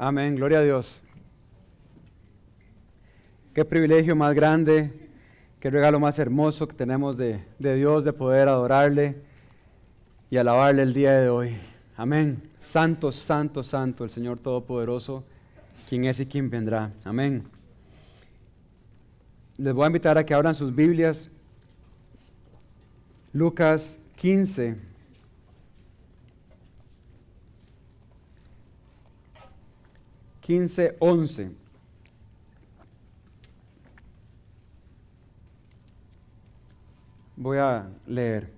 Amén, gloria a Dios. Qué privilegio más grande, qué regalo más hermoso que tenemos de Dios, de poder adorarle y alabarle el día de hoy. Amén. Santo, santo, santo, el Señor Todopoderoso, quien es y quien vendrá. Amén. Les voy a invitar a que abran sus Biblias. Lucas 15. Quince, 11. Voy a leer.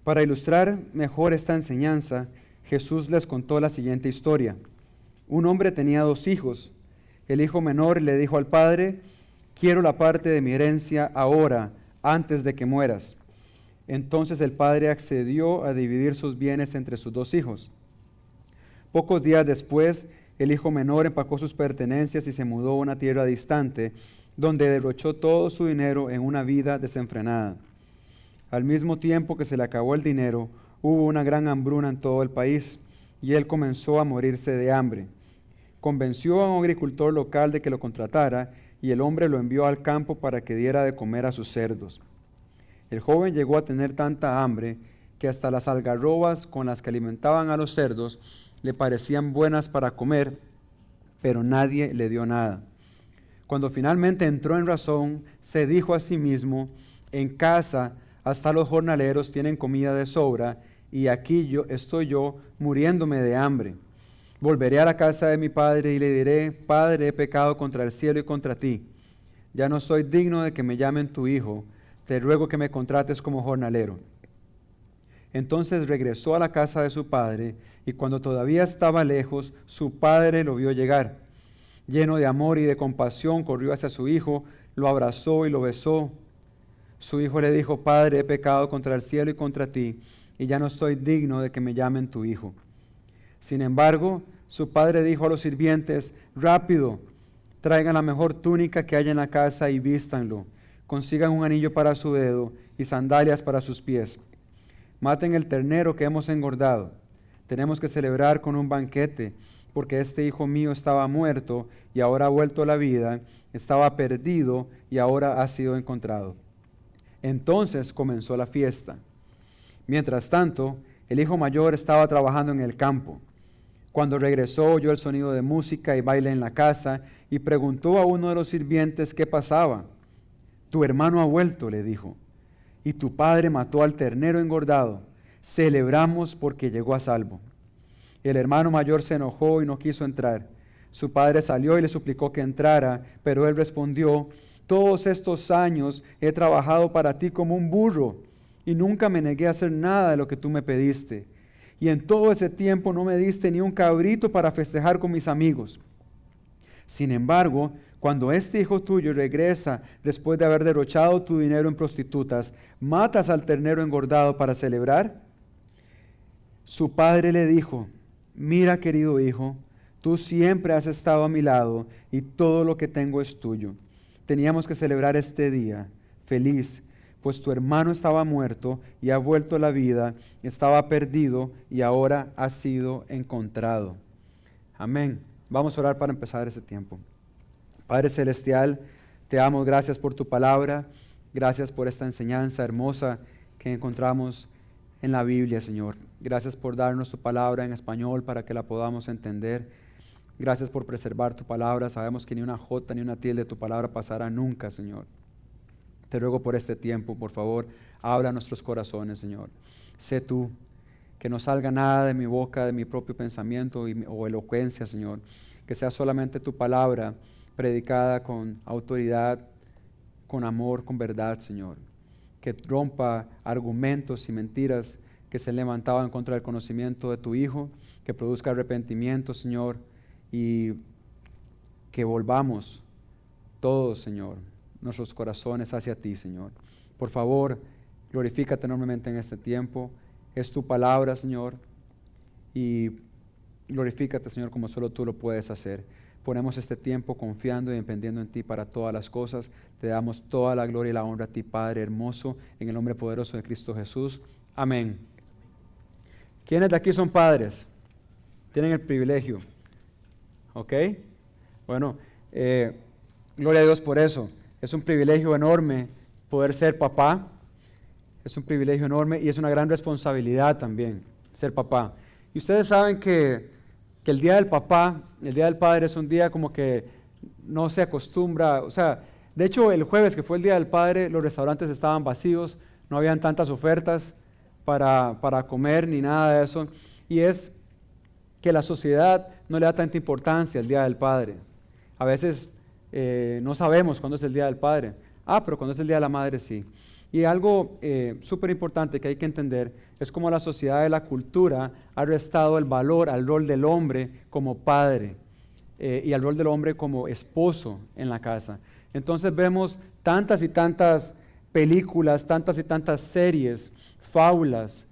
Para ilustrar mejor esta enseñanza, Jesús les contó la siguiente historia. Un hombre tenía 2 hijos. El hijo menor le dijo al padre: quiero la parte de mi herencia ahora, antes de que mueras. Entonces el padre accedió a dividir sus bienes entre sus 2 hijos. Pocos días después, el hijo menor empacó sus pertenencias y se mudó a una tierra distante, donde derrochó todo su dinero en una vida desenfrenada. Al mismo tiempo que se le acabó el dinero, hubo una gran hambruna en todo el país, y él comenzó a morirse de hambre. Convenció a un agricultor local de que lo contratara, y el hombre lo envió al campo para que diera de comer a sus cerdos. El joven llegó a tener tanta hambre que hasta las algarrobas con las que alimentaban a los cerdos le parecían buenas para comer, pero nadie le dio nada. Cuando finalmente entró en razón, se dijo a sí mismo: en casa hasta los jornaleros tienen comida de sobra, y aquí estoy yo muriéndome de hambre. Volveré a la casa de mi padre y le diré: Padre, he pecado contra el cielo y contra ti. Ya no soy digno de que me llamen tu hijo. Te ruego que me contrates como jornalero. Entonces regresó a la casa de su padre, y cuando todavía estaba lejos, su padre lo vio llegar. Lleno de amor y de compasión, corrió hacia su hijo, lo abrazó y lo besó. Su hijo le dijo: Padre, he pecado contra el cielo y contra ti, y ya no estoy digno de que me llamen tu hijo. Sin embargo, su padre dijo a los sirvientes: rápido, traigan la mejor túnica que haya en la casa y vístanlo. Consigan un anillo para su dedo y sandalias para sus pies. Maten el ternero que hemos engordado. Tenemos que celebrar con un banquete, porque este hijo mío estaba muerto y ahora ha vuelto a la vida, estaba perdido y ahora ha sido encontrado. Entonces comenzó la fiesta. Mientras tanto, el hijo mayor estaba trabajando en el campo. Cuando regresó, oyó el sonido de música y baile en la casa y preguntó a uno de los sirvientes qué pasaba. Tu hermano ha vuelto, le dijo, y tu padre mató al ternero engordado. Celebramos porque llegó a salvo. El hermano mayor se enojó y no quiso entrar. Su padre salió y le suplicó que entrara, pero él respondió: todos estos años he trabajado para ti como un burro y nunca me negué a hacer nada de lo que tú me pediste. Y en todo ese tiempo no me diste ni un cabrito para festejar con mis amigos. Sin embargo, cuando este hijo tuyo regresa después de haber derrochado tu dinero en prostitutas, ¿matas al ternero engordado para celebrar? Su padre le dijo: mira, querido hijo, tú siempre has estado a mi lado y todo lo que tengo es tuyo. Teníamos que celebrar este día feliz, pues tu hermano estaba muerto y ha vuelto a la vida, estaba perdido y ahora ha sido encontrado. Amén. Vamos a orar para empezar este tiempo. Padre Celestial, te damos gracias por tu palabra, gracias por esta enseñanza hermosa que encontramos en la Biblia, Señor. Gracias por darnos tu palabra en español para que la podamos entender. Gracias por preservar tu palabra. Sabemos que ni una jota ni una tilde de tu palabra pasará nunca, Señor. Te ruego por este tiempo, por favor, habla a nuestros corazones, Señor. Sé tú, que no salga nada de mi boca, de mi propio pensamiento o elocuencia, Señor. Que sea solamente tu palabra predicada con autoridad, con amor, con verdad, Señor. Que rompa argumentos y mentiras que se levantaban contra el conocimiento de tu Hijo, que produzca arrepentimiento, Señor, y que volvamos todos, Señor, nuestros corazones hacia ti, Señor. Por favor, glorifícate enormemente en este tiempo. Es tu palabra, Señor, y glorifícate, Señor, como solo tú lo puedes hacer. Ponemos este tiempo confiando y dependiendo en ti para todas las cosas. Te damos toda la gloria y la honra a ti, Padre hermoso, en el nombre poderoso de Cristo Jesús. Amén. ¿Quiénes de aquí son padres? Tienen el privilegio. ¿Ok? Bueno, gloria a Dios por eso. Es un privilegio enorme poder ser papá. Es un privilegio enorme y es una gran responsabilidad también ser papá. Y ustedes saben que el Día del Papá, el Día del Padre es un día como que no se acostumbra, o sea, de hecho el jueves que fue el Día del Padre, los restaurantes estaban vacíos, no habían tantas ofertas para comer ni nada de eso. Y es que la sociedad no le da tanta importancia al Día del Padre. A veces no sabemos cuándo es el Día del Padre. Pero cuando es el Día de la Madre sí. Y algo súper importante que hay que entender es cómo la sociedad y la cultura ha restado el valor al rol del hombre como padre y al rol del hombre como esposo en la casa. Entonces vemos tantas y tantas películas, tantas y tantas series, fábulas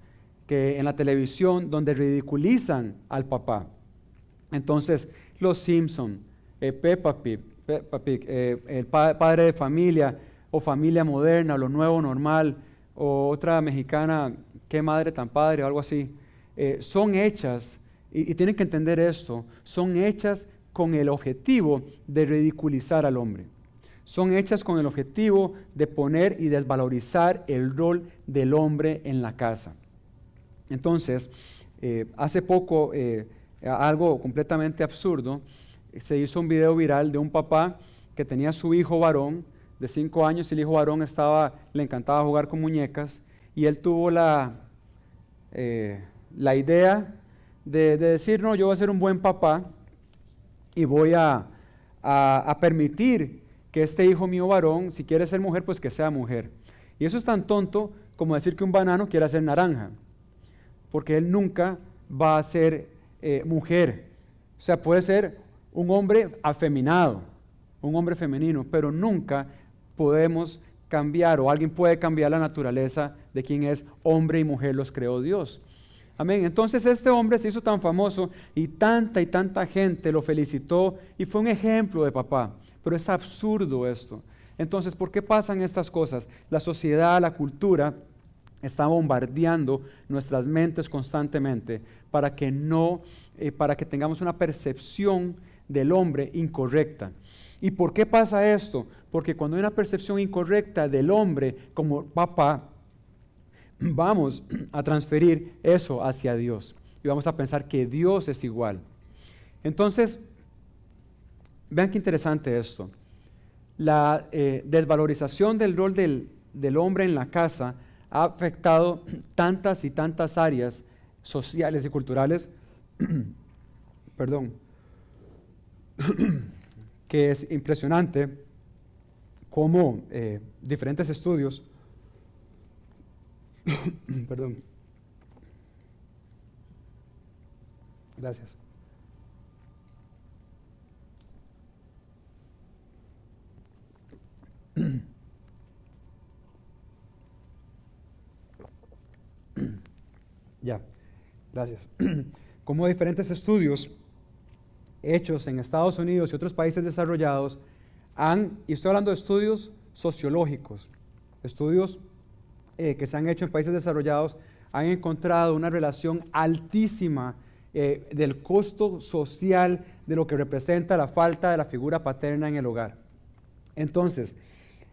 que en la televisión donde ridiculizan al papá. Entonces, Los Simpson, Peppa Pig, el padre de familia o Familia Moderna, Lo Nuevo Normal, o otra mexicana, Qué Madre Tan Padre, o algo así, son hechas, y tienen que entender esto, son hechas con el objetivo de ridiculizar al hombre. Son hechas con el objetivo de poner y desvalorizar el rol del hombre en la casa. Entonces, hace poco, algo completamente absurdo, se hizo un video viral de un papá que tenía a su hijo varón de 5 años y el hijo varón le encantaba jugar con muñecas y él tuvo la idea de decir, no, yo voy a ser un buen papá y voy a permitir que este hijo mío varón, si quiere ser mujer, pues que sea mujer. Y eso es tan tonto como decir que un banano quiera ser naranja, porque él nunca va a ser mujer. O sea, puede ser un hombre afeminado, un hombre femenino, pero nunca podemos cambiar o alguien puede cambiar la naturaleza de quien es hombre y mujer, los creó Dios. Amén. Entonces este hombre se hizo tan famoso y tanta gente lo felicitó y fue un ejemplo de papá. Pero es absurdo esto. Entonces, ¿por qué pasan estas cosas? La sociedad, la cultura está bombardeando nuestras mentes constantemente para que tengamos una percepción del hombre incorrecta. ¿Y por qué pasa esto? Porque cuando hay una percepción incorrecta del hombre como papá, vamos a transferir eso hacia Dios y vamos a pensar que Dios es igual. Entonces, vean qué interesante esto. La desvalorización del rol del hombre en la casa ha afectado tantas y tantas áreas sociales y culturales, perdón, que es impresionante cómo diferentes estudios, perdón, gracias. Ya, gracias. Como diferentes estudios hechos en Estados Unidos y otros países desarrollados y estoy hablando de estudios sociológicos, estudios que se han hecho en países desarrollados, han encontrado una relación altísima del costo social de lo que representa la falta de la figura paterna en el hogar. Entonces,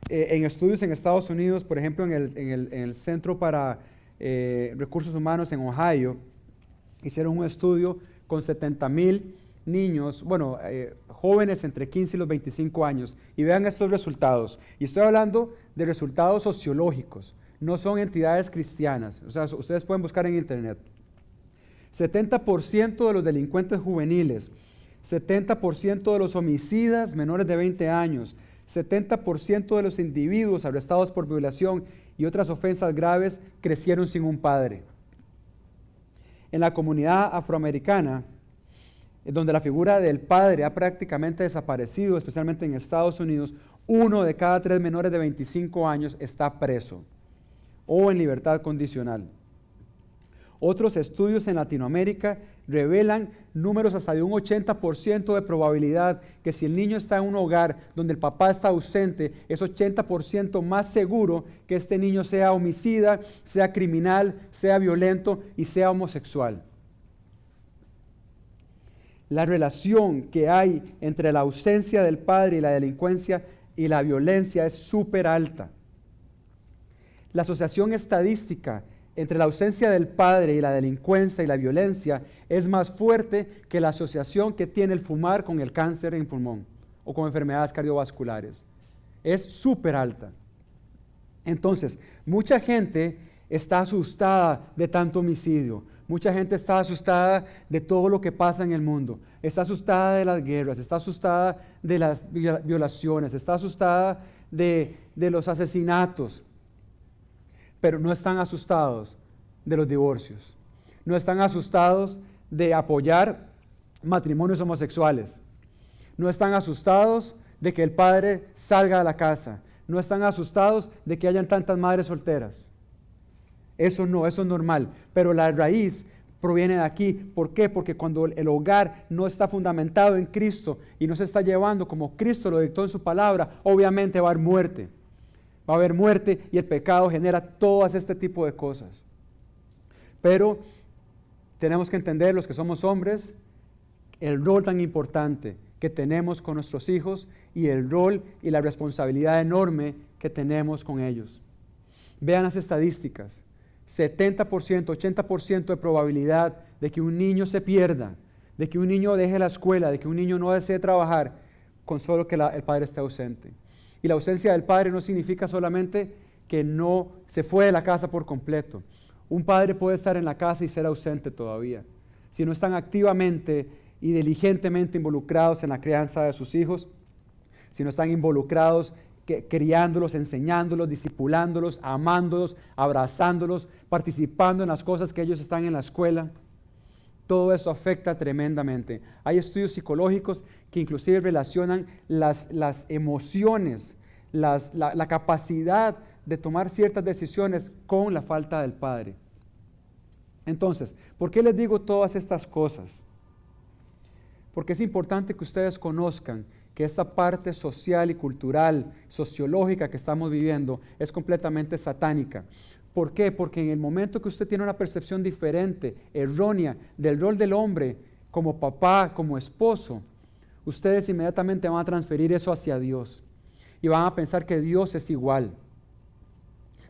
en estudios en Estados Unidos, por ejemplo, en el Centro para Recursos Humanos en Ohio, hicieron un estudio con 70,000 niños, jóvenes entre 15 y los 25 años, y vean estos resultados. Y estoy hablando de resultados sociológicos, no son entidades cristianas, o sea, ustedes pueden buscar en internet. 70% de los delincuentes juveniles, 70% de los homicidas menores de 20 años, 70% de los individuos arrestados por violación y otras ofensas graves crecieron sin un padre. En la comunidad afroamericana, donde la figura del padre ha prácticamente desaparecido, especialmente en Estados Unidos, 1 de cada 3 menores de 25 años está preso o en libertad condicional. Otros estudios en Latinoamérica revelan números hasta de un 80% de probabilidad que si el niño está en un hogar donde el papá está ausente, es 80% más seguro que este niño sea homicida, sea criminal, sea violento y sea homosexual. La relación que hay entre la ausencia del padre y la delincuencia y la violencia es súper alta. La asociación estadística entre la ausencia del padre y la delincuencia y la violencia es más fuerte que la asociación que tiene el fumar con el cáncer en pulmón o con enfermedades cardiovasculares. Es súper alta. Entonces, mucha gente está asustada de tanto homicidio. Mucha gente está asustada de todo lo que pasa en el mundo. Está asustada de las guerras, está asustada de las violaciones, está asustada de los asesinatos. Pero no están asustados de los divorcios. No están asustados de apoyar matrimonios homosexuales. No están asustados de que el padre salga de la casa. No están asustados de que hayan tantas madres solteras. Eso no, eso es normal. Pero la raíz proviene de aquí. ¿Por qué? Porque cuando el hogar no está fundamentado en Cristo y no se está llevando como Cristo lo dictó en su palabra, obviamente va a haber muerte. Va a haber muerte y el pecado genera todas este tipo de cosas. Pero tenemos que entender, los que somos hombres, el rol tan importante que tenemos con nuestros hijos y el rol y la responsabilidad enorme que tenemos con ellos. Vean las estadísticas. 70%, 80% de probabilidad de que un niño se pierda, de que un niño deje la escuela, de que un niño no desee trabajar con solo que el padre esté ausente. Y la ausencia del padre no significa solamente que no se fue de la casa por completo. Un padre puede estar en la casa y ser ausente todavía. Si no están activamente y diligentemente involucrados en la crianza de sus hijos, si no están involucrados criándolos, enseñándolos, discipulándolos, amándolos, abrazándolos, participando en las cosas que ellos están en la escuela. Todo eso afecta tremendamente. Hay estudios psicológicos que inclusive relacionan las emociones, la capacidad de tomar ciertas decisiones con la falta del padre. Entonces, ¿por qué les digo todas estas cosas? Porque es importante que ustedes conozcan que esta parte social y cultural, sociológica que estamos viviendo es completamente satánica. ¿Por qué? Porque en el momento que usted tiene una percepción diferente, errónea, del rol del hombre como papá, como esposo, ustedes inmediatamente van a transferir eso hacia Dios y van a pensar que Dios es igual.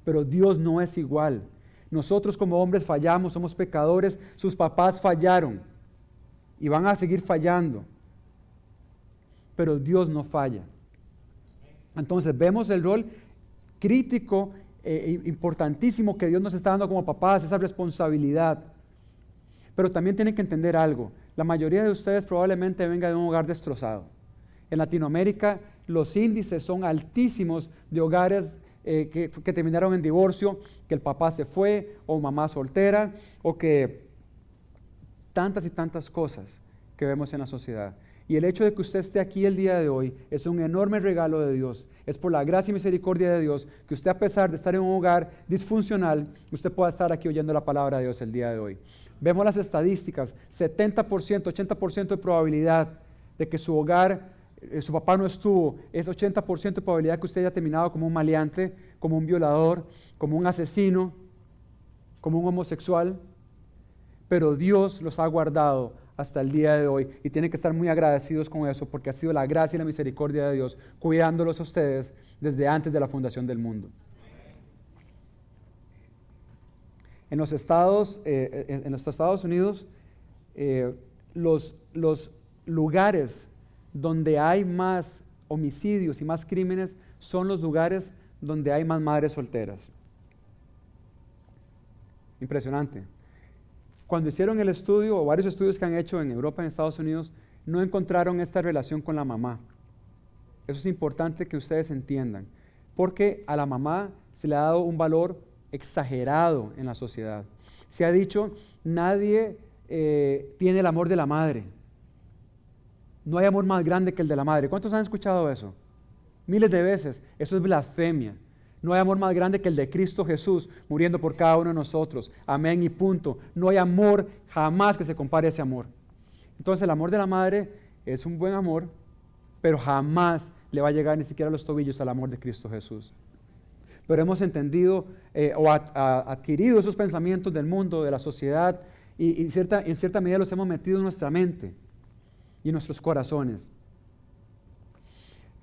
Pero Dios no es igual. Nosotros como hombres fallamos, somos pecadores, sus papás fallaron y van a seguir fallando. Pero Dios no falla. Entonces vemos el rol crítico, importantísimo que Dios nos está dando como papás, esa responsabilidad. Pero también tienen que entender algo. La mayoría de ustedes probablemente venga de un hogar destrozado. En Latinoamérica los índices son altísimos de hogares que terminaron en divorcio, que el papá se fue, o mamá soltera, o que tantas y tantas cosas que vemos en la sociedad. Y el hecho de que usted esté aquí el día de hoy es un enorme regalo de Dios. Es por la gracia y misericordia de Dios que usted, a pesar de estar en un hogar disfuncional, usted pueda estar aquí oyendo la palabra de Dios el día de hoy. Vemos las estadísticas, 70%, 80% de probabilidad de que su hogar, su papá no estuvo, es 80% de probabilidad que usted haya terminado como un maleante, como un violador, como un asesino, como un homosexual. Pero Dios los ha guardado hasta el día de hoy y tienen que estar muy agradecidos con eso porque ha sido la gracia y la misericordia de Dios cuidándolos a ustedes desde antes de la fundación del mundo. En los Estados Unidos, los lugares donde hay más homicidios y más crímenes son los lugares donde hay más madres solteras. Impresionante. Cuando hicieron el estudio, o varios estudios que han hecho en Europa y en Estados Unidos, no encontraron esta relación con la mamá. Eso es importante que ustedes entiendan, porque a la mamá se le ha dado un valor exagerado en la sociedad. Se ha dicho, nadie tiene el amor de la madre. No hay amor más grande que el de la madre. ¿Cuántos han escuchado eso? Miles de veces. Eso es blasfemia. No hay amor más grande que el de Cristo Jesús muriendo por cada uno de nosotros. Amén y punto. No hay amor jamás que se compare a ese amor. Entonces el amor de la madre es un buen amor, pero jamás le va a llegar ni siquiera a los tobillos al amor de Cristo Jesús. Pero hemos entendido adquirido esos pensamientos del mundo, de la sociedad, y en cierta medida los hemos metido en nuestra mente y en nuestros corazones.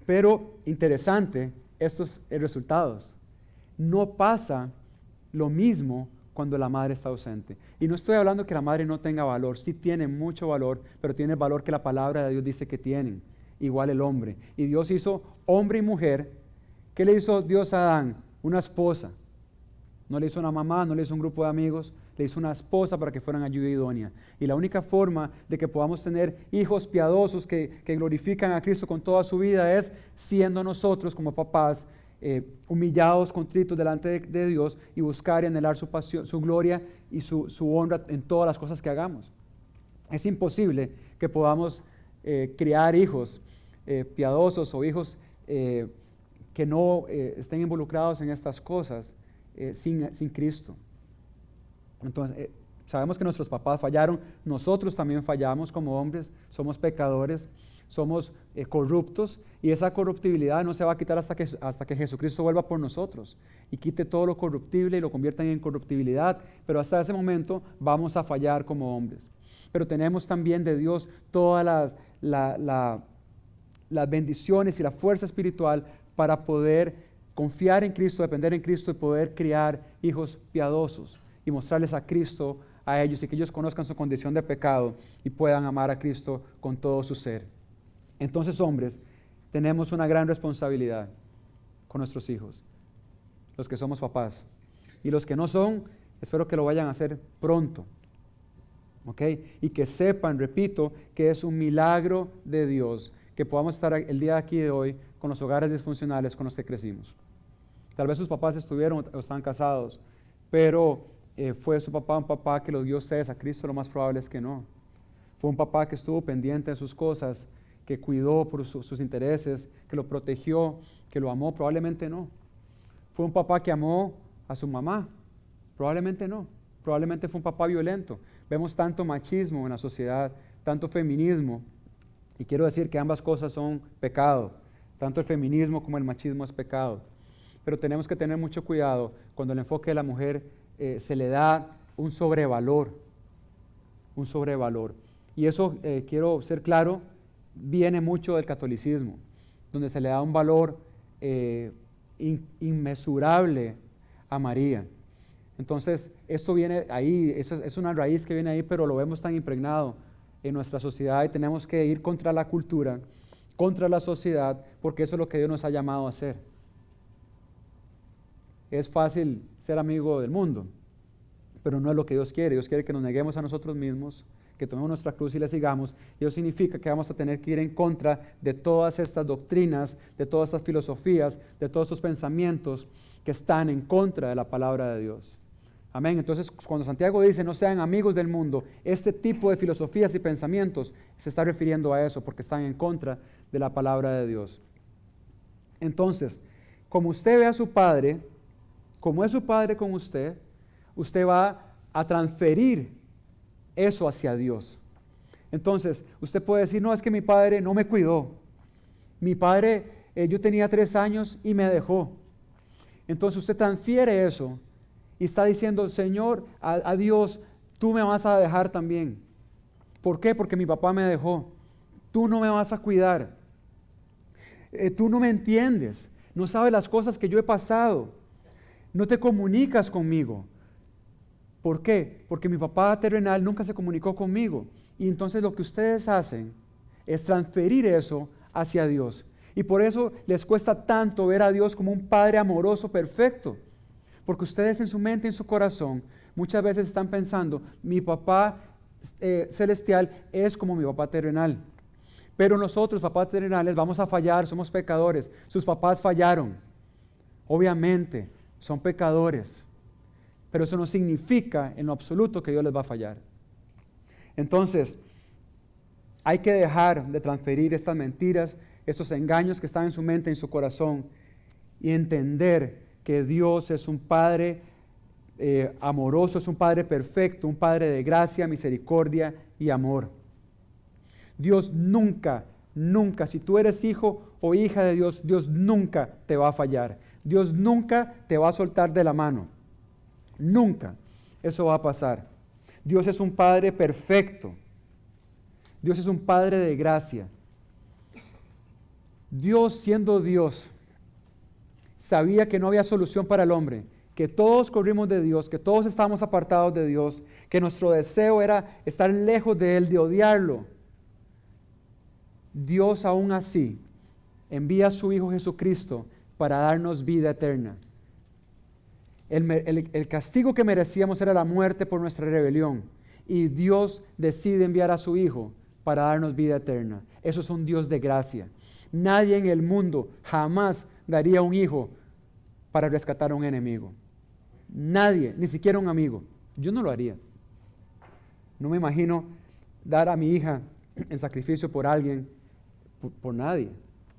Pero interesante, estos resultados. No pasa lo mismo cuando la madre está ausente. Y no estoy hablando que la madre no tenga valor, sí tiene mucho valor, pero tiene el valor que la palabra de Dios dice que tienen. Igual el hombre. Y Dios hizo hombre y mujer. ¿Qué le hizo Dios a Adán? Una esposa. No le hizo una mamá, no le hizo un grupo de amigos, le hizo una esposa para que fueran ayuda idónea. Y la única forma de que podamos tener hijos piadosos que glorifican a Cristo con toda su vida es siendo nosotros como papás humillados, contritos delante de Dios y buscar y anhelar su pasión, su gloria y su honra en todas las cosas que hagamos. Es imposible que podamos criar hijos piadosos o hijos que no estén involucrados en estas cosas sin Cristo. Entonces, sabemos que nuestros papás fallaron, nosotros también fallamos como hombres, somos pecadores, somos corruptos, y esa corruptibilidad no se va a quitar hasta que Jesucristo vuelva por nosotros y quite todo lo corruptible y lo convierta en incorruptibilidad, pero hasta ese momento vamos a fallar como hombres. Pero tenemos también de Dios todas las bendiciones y la fuerza espiritual para poder confiar en Cristo, depender en Cristo y poder criar hijos piadosos y mostrarles a Cristo a ellos y que ellos conozcan su condición de pecado y puedan amar a Cristo con todo su ser. Entonces, hombres, tenemos una gran responsabilidad con nuestros hijos, los que somos papás. Y los que no son, espero que lo vayan a hacer pronto. ¿Ok? Y que sepan, repito, que es un milagro de Dios que podamos estar el día de aquí de hoy con los hogares disfuncionales con los que crecimos. Tal vez sus papás estuvieron o están casados, pero fue su papá un papá que los dio a ustedes a Cristo. Lo más probable es que no. Fue un papá que estuvo pendiente de sus cosas, que cuidó por sus intereses, que lo protegió, que lo amó. Probablemente no. Fue un papá que amó a su mamá. Probablemente no. Probablemente fue un papá violento. Vemos tanto machismo en la sociedad, tanto feminismo, y quiero decir que ambas cosas son pecado. Tanto el feminismo como el machismo es pecado. Pero tenemos que tener mucho cuidado cuando el enfoque de la mujer se le da un sobrevalor. Un sobrevalor. Y eso, quiero ser claro, viene mucho del catolicismo, donde se le da un valor inmesurable a María. Entonces, esto viene ahí, es una raíz que viene ahí, pero lo vemos tan impregnado en nuestra sociedad y tenemos que ir contra la cultura, contra la sociedad, porque eso es lo que Dios nos ha llamado a hacer. Es fácil ser amigo del mundo, pero no es lo que Dios quiere. Dios quiere que nos neguemos a nosotros mismos, que tomemos nuestra cruz y le sigamos. Y eso significa que vamos a tener que ir en contra de todas estas doctrinas, de todas estas filosofías, de todos estos pensamientos que están en contra de la palabra de Dios. Amén. Entonces, cuando Santiago dice no sean amigos del mundo, este tipo de filosofías y pensamientos se está refiriendo a eso, porque están en contra de la palabra de Dios. Entonces, como usted ve a su padre, como es su padre con usted, usted va a transferir eso hacia Dios. Entonces, usted puede decir, no, es que mi padre no me cuidó. Mi padre, yo tenía 3 años y me dejó. Entonces usted transfiere eso y está diciendo, Señor, a Dios, tú me vas a dejar también. ¿Por qué? Porque mi papá me dejó. Tú no me vas a cuidar. Tú no me entiendes. No sabes las cosas que yo he pasado. No te comunicas conmigo. ¿Por qué? Porque mi papá terrenal nunca se comunicó conmigo. Y entonces lo que ustedes hacen es transferir eso hacia Dios. Y por eso les cuesta tanto ver a Dios como un Padre amoroso, perfecto. Porque ustedes en su mente, en su corazón, muchas veces están pensando, mi papá celestial es como mi papá terrenal. Pero nosotros, papás terrenales, vamos a fallar, somos pecadores. Sus papás fallaron. Obviamente, son pecadores. Pero eso no significa en lo absoluto que Dios les va a fallar. Entonces, hay que dejar de transferir estas mentiras, estos engaños que están en su mente, en su corazón, y entender que Dios es un Padre amoroso, es un Padre perfecto, un Padre de gracia, misericordia y amor. Dios nunca, nunca, si tú eres hijo o hija de Dios, Dios nunca te va a fallar. Dios nunca te va a soltar de la mano. Nunca eso va a pasar. Dios es un Padre perfecto. Dios es un Padre de gracia. Dios, siendo Dios, sabía que no había solución para el hombre, que todos corrimos de Dios, que todos estábamos apartados de Dios, que nuestro deseo era estar lejos de Él, de odiarlo. Dios aún así envía a su Hijo Jesucristo para darnos vida eterna. El castigo que merecíamos era la muerte por nuestra rebelión, y Dios decide enviar a su Hijo para darnos vida eterna. Eso es un Dios de gracia. Nadie en el mundo jamás daría un hijo para rescatar a un enemigo. Nadie, ni siquiera un amigo. Yo no lo haría. No me imagino dar a mi hija en sacrificio por alguien, por nadie,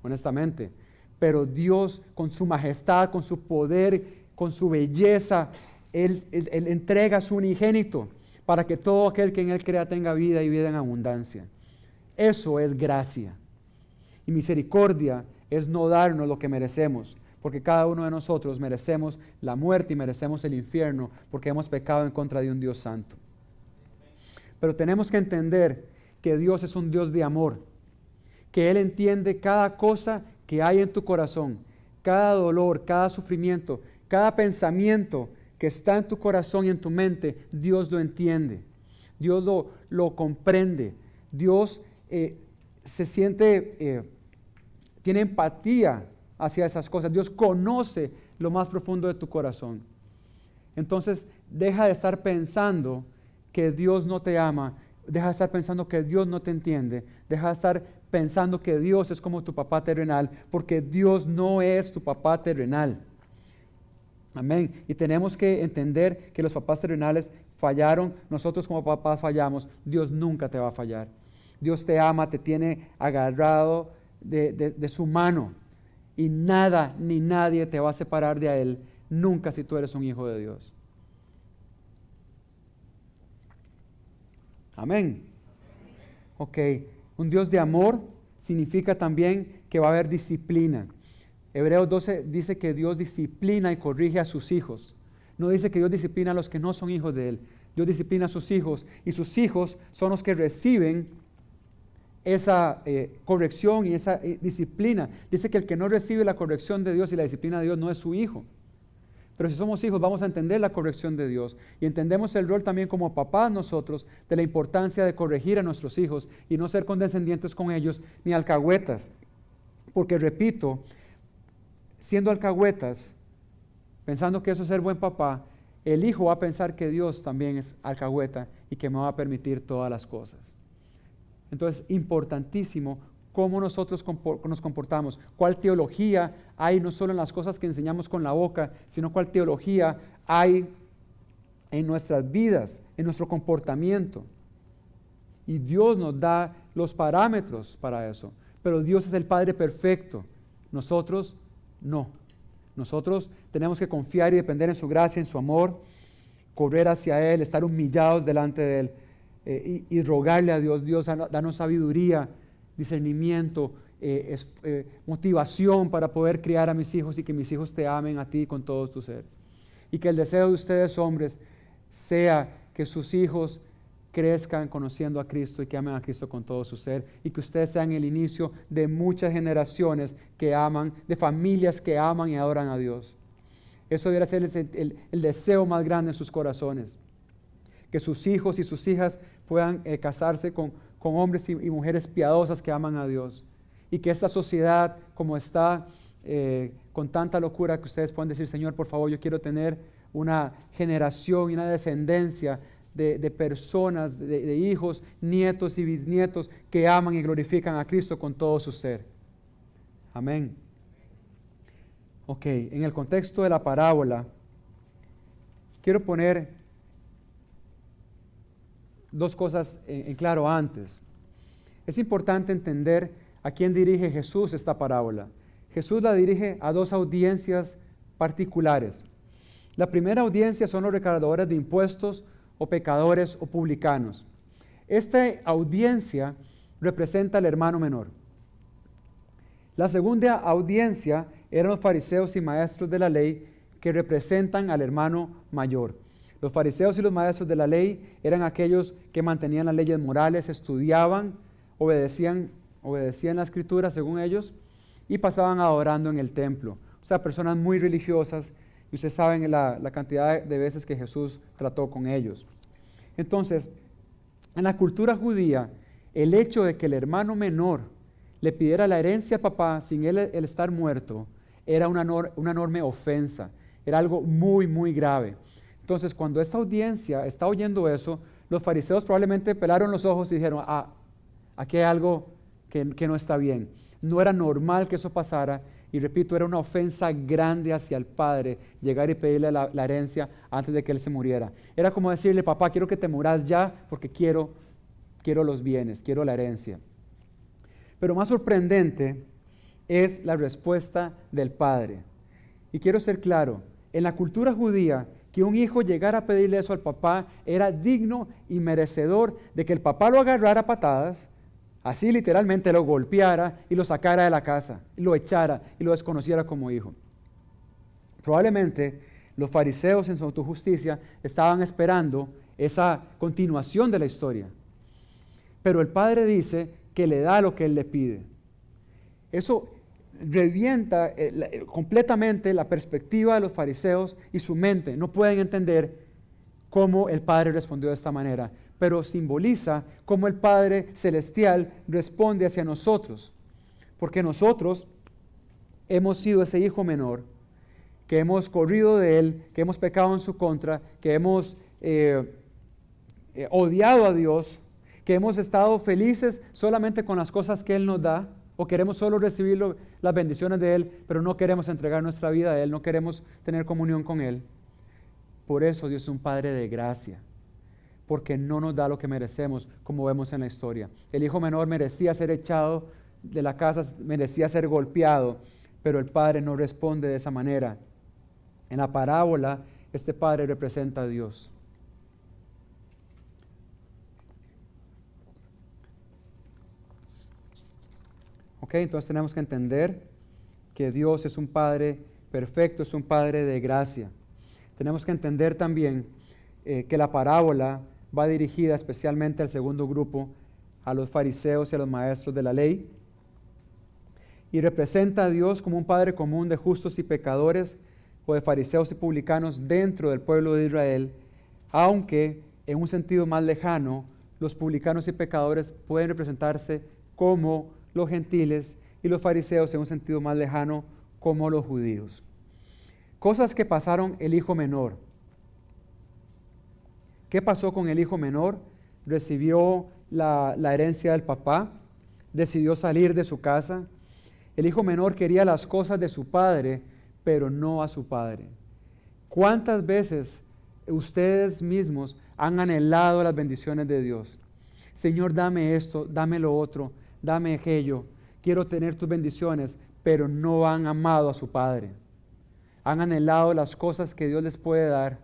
honestamente. Pero Dios, con su majestad, con su poder, con su belleza, Él entrega a su unigénito para que todo aquel que en Él crea tenga vida y vida en abundancia. Eso es gracia. Y misericordia es no darnos lo que merecemos, porque cada uno de nosotros merecemos la muerte y merecemos el infierno porque hemos pecado en contra de un Dios santo. Pero tenemos que entender que Dios es un Dios de amor, que Él entiende cada cosa que hay en tu corazón, cada dolor, cada sufrimiento, cada pensamiento que está en tu corazón y en tu mente. Dios lo entiende, Dios lo comprende, Dios se siente, tiene empatía hacia esas cosas. Dios conoce lo más profundo de tu corazón. Entonces, deja de estar pensando que Dios no te ama, deja de estar pensando que Dios no te entiende, deja de estar pensando que Dios es como tu papá terrenal, porque Dios no es tu papá terrenal. Amén. Y tenemos que entender que los papás terrenales fallaron, nosotros como papás fallamos. Dios nunca te va a fallar. Dios te ama, te tiene agarrado de su mano, y nada ni nadie te va a separar de Él, nunca, si tú eres un hijo de Dios. Amén. Ok, un Dios de amor significa también que va a haber disciplina. Hebreos 12 dice que Dios disciplina y corrige a sus hijos. No dice que Dios disciplina a los que no son hijos de Él. Dios disciplina a sus hijos, y sus hijos son los que reciben esa corrección y esa disciplina. Dice que el que no recibe la corrección de Dios y la disciplina de Dios no es su hijo. Pero si somos hijos, vamos a entender la corrección de Dios, y entendemos el rol también como papás nosotros de la importancia de corregir a nuestros hijos y no ser condescendientes con ellos ni alcahuetas. Porque repito, siendo alcahuetas, pensando que eso es ser buen papá, el hijo va a pensar que Dios también es alcahueta y que me va a permitir todas las cosas. Entonces, importantísimo cómo nosotros nos comportamos, cuál teología hay no solo en las cosas que enseñamos con la boca, sino cuál teología hay en nuestras vidas, en nuestro comportamiento. Y Dios nos da los parámetros para eso, pero Dios es el Padre perfecto, nosotros no. Nosotros tenemos que confiar y depender en su gracia, en su amor, correr hacia Él, estar humillados delante de Él, y rogarle a Dios: Dios, danos sabiduría, discernimiento, motivación para poder criar a mis hijos y que mis hijos te amen a ti con todo tu ser. Y que el deseo de ustedes, hombres, sea que sus hijos crezcan conociendo a Cristo y que amen a Cristo con todo su ser, y que ustedes sean el inicio de muchas generaciones que aman, de familias que aman y adoran a Dios. Eso debería ser el deseo más grande en sus corazones, que sus hijos y sus hijas puedan casarse con hombres y mujeres piadosas que aman a Dios, y que esta sociedad, como está con tanta locura, que ustedes puedan decir: Señor, por favor, yo quiero tener una generación y una descendencia de personas, de hijos, nietos y bisnietos que aman y glorifican a Cristo con todo su ser. Amén. Ok, en el contexto de la parábola, quiero poner dos cosas en claro antes. Es importante entender a quién dirige Jesús esta parábola. Jesús la dirige a dos audiencias particulares. La primera audiencia son los recaudadores de impuestos o pecadores o publicanos. Esta audiencia representa al hermano menor. La segunda audiencia eran los fariseos y maestros de la ley que representan al hermano mayor. Los fariseos y los maestros de la ley eran aquellos que mantenían las leyes morales, estudiaban, obedecían la escritura según ellos y pasaban adorando en el templo. O sea, personas muy religiosas, y ustedes saben la cantidad de veces que Jesús trató con ellos. Entonces, en la cultura judía, el hecho de que el hermano menor le pidiera la herencia a papá sin él estar muerto era una enorme ofensa, era algo muy, muy grave. Entonces, cuando esta audiencia está oyendo eso, los fariseos probablemente pelaron los ojos y dijeron, aquí hay algo que no está bien. No era normal que eso pasara, y repito, era una ofensa grande hacia el padre llegar y pedirle la herencia antes de que él se muriera. Era como decirle, papá, quiero que te muras ya porque quiero los bienes, quiero la herencia. Pero más sorprendente es la respuesta del padre. Y quiero ser claro, en la cultura judía, que un hijo llegara a pedirle eso al papá era digno y merecedor de que el papá lo agarrara a patadas, así literalmente lo golpeara y lo sacara de la casa, y lo echara y lo desconociera como hijo. Probablemente los fariseos en su autojusticia estaban esperando esa continuación de la historia. Pero el padre dice que le da lo que él le pide. Eso revienta completamente la perspectiva de los fariseos y su mente. No pueden entender cómo el Padre respondió de esta manera, pero simboliza cómo el Padre Celestial responde hacia nosotros. Porque nosotros hemos sido ese hijo menor, que hemos corrido de Él, que hemos pecado en su contra, que hemos odiado a Dios, que hemos estado felices solamente con las cosas que Él nos da, o queremos solo recibir las bendiciones de Él, pero no queremos entregar nuestra vida a Él, no queremos tener comunión con Él. Por eso Dios es un Padre de gracia, porque no nos da lo que merecemos, como vemos en la historia. El hijo menor merecía ser echado de la casa, merecía ser golpeado, pero el Padre no responde de esa manera. En la parábola, este Padre representa a Dios. Entonces tenemos que entender que Dios es un Padre perfecto, es un Padre de gracia. Tenemos que entender también que la parábola va dirigida especialmente al segundo grupo, a los fariseos y a los maestros de la ley, y representa a Dios como un Padre común de justos y pecadores, o de fariseos y publicanos dentro del pueblo de Israel, aunque en un sentido más lejano, los publicanos y pecadores pueden representarse como los gentiles y los fariseos en un sentido más lejano como los judíos. Cosas que pasaron el hijo menor. ¿Qué pasó con el hijo menor? Recibió la herencia del papá, decidió salir de su casa. El hijo menor quería las cosas de su padre, pero no a su padre. ¿Cuántas veces ustedes mismos han anhelado las bendiciones de Dios? Señor, dame esto, dame lo otro, dame aquello, quiero tener tus bendiciones, pero no han amado a su Padre. Han anhelado las cosas que Dios les puede dar,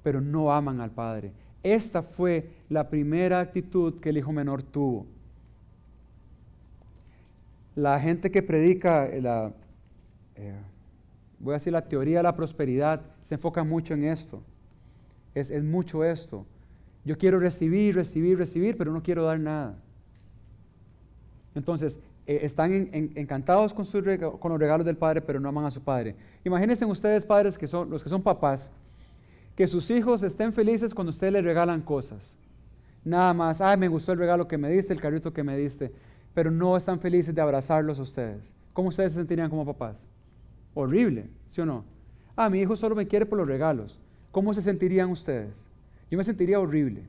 pero no aman al Padre. Esta fue la primera actitud que el hijo menor tuvo. La gente que predica voy a decir la teoría de la prosperidad, se enfoca mucho en esto. Es mucho esto. Yo quiero recibir, pero no quiero dar nada. Entonces, están encantados con los regalos del Padre, pero no aman a su Padre. Imagínense ustedes, padres, los que son papás, que sus hijos estén felices cuando ustedes les regalan cosas. Nada más, me gustó el regalo que me diste, el carrito que me diste, pero no están felices de abrazarlos a ustedes. ¿Cómo ustedes se sentirían como papás? Horrible, ¿sí o no? Mi hijo solo me quiere por los regalos. ¿Cómo se sentirían ustedes? Yo me sentiría horrible,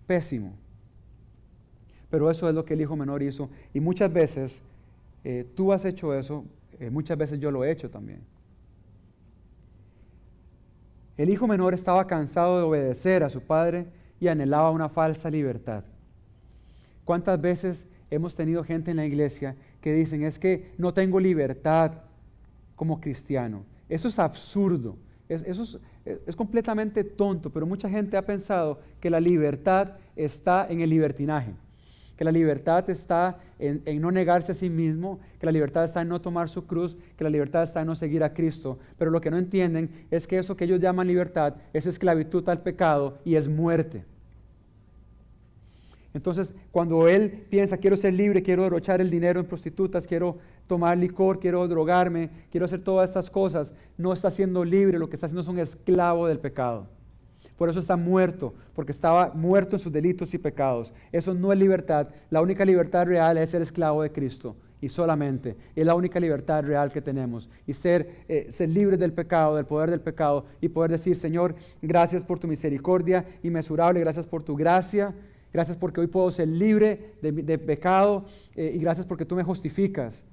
pésimo. Pero eso es lo que el hijo menor hizo. Y muchas veces tú has hecho eso, muchas veces yo lo he hecho también. El hijo menor estaba cansado de obedecer a su padre y anhelaba una falsa libertad. ¿Cuántas veces hemos tenido gente en la iglesia que dicen, es que no tengo libertad como cristiano, Eso es absurdo. Es completamente tonto, pero mucha gente ha pensado que la libertad está en el libertinaje, que la libertad está en no negarse a sí mismo, que la libertad está en no tomar su cruz, que la libertad está en no seguir a Cristo. Pero lo que no entienden es que eso que ellos llaman libertad es esclavitud al pecado y es muerte. Entonces, cuando él piensa, quiero ser libre, quiero derrochar el dinero en prostitutas, quiero tomar licor, quiero drogarme, quiero hacer todas estas cosas, no está siendo libre, lo que está haciendo es un esclavo del pecado. Por eso está muerto, porque estaba muerto en sus delitos y pecados. Eso no es libertad. La única libertad real es ser esclavo de Cristo, y solamente. Es la única libertad real que tenemos. Y ser libres del pecado, del poder del pecado, y poder decir, Señor, gracias por tu misericordia inmesurable, gracias por tu gracia, gracias porque hoy puedo ser libre de pecado, y gracias porque tú me justificas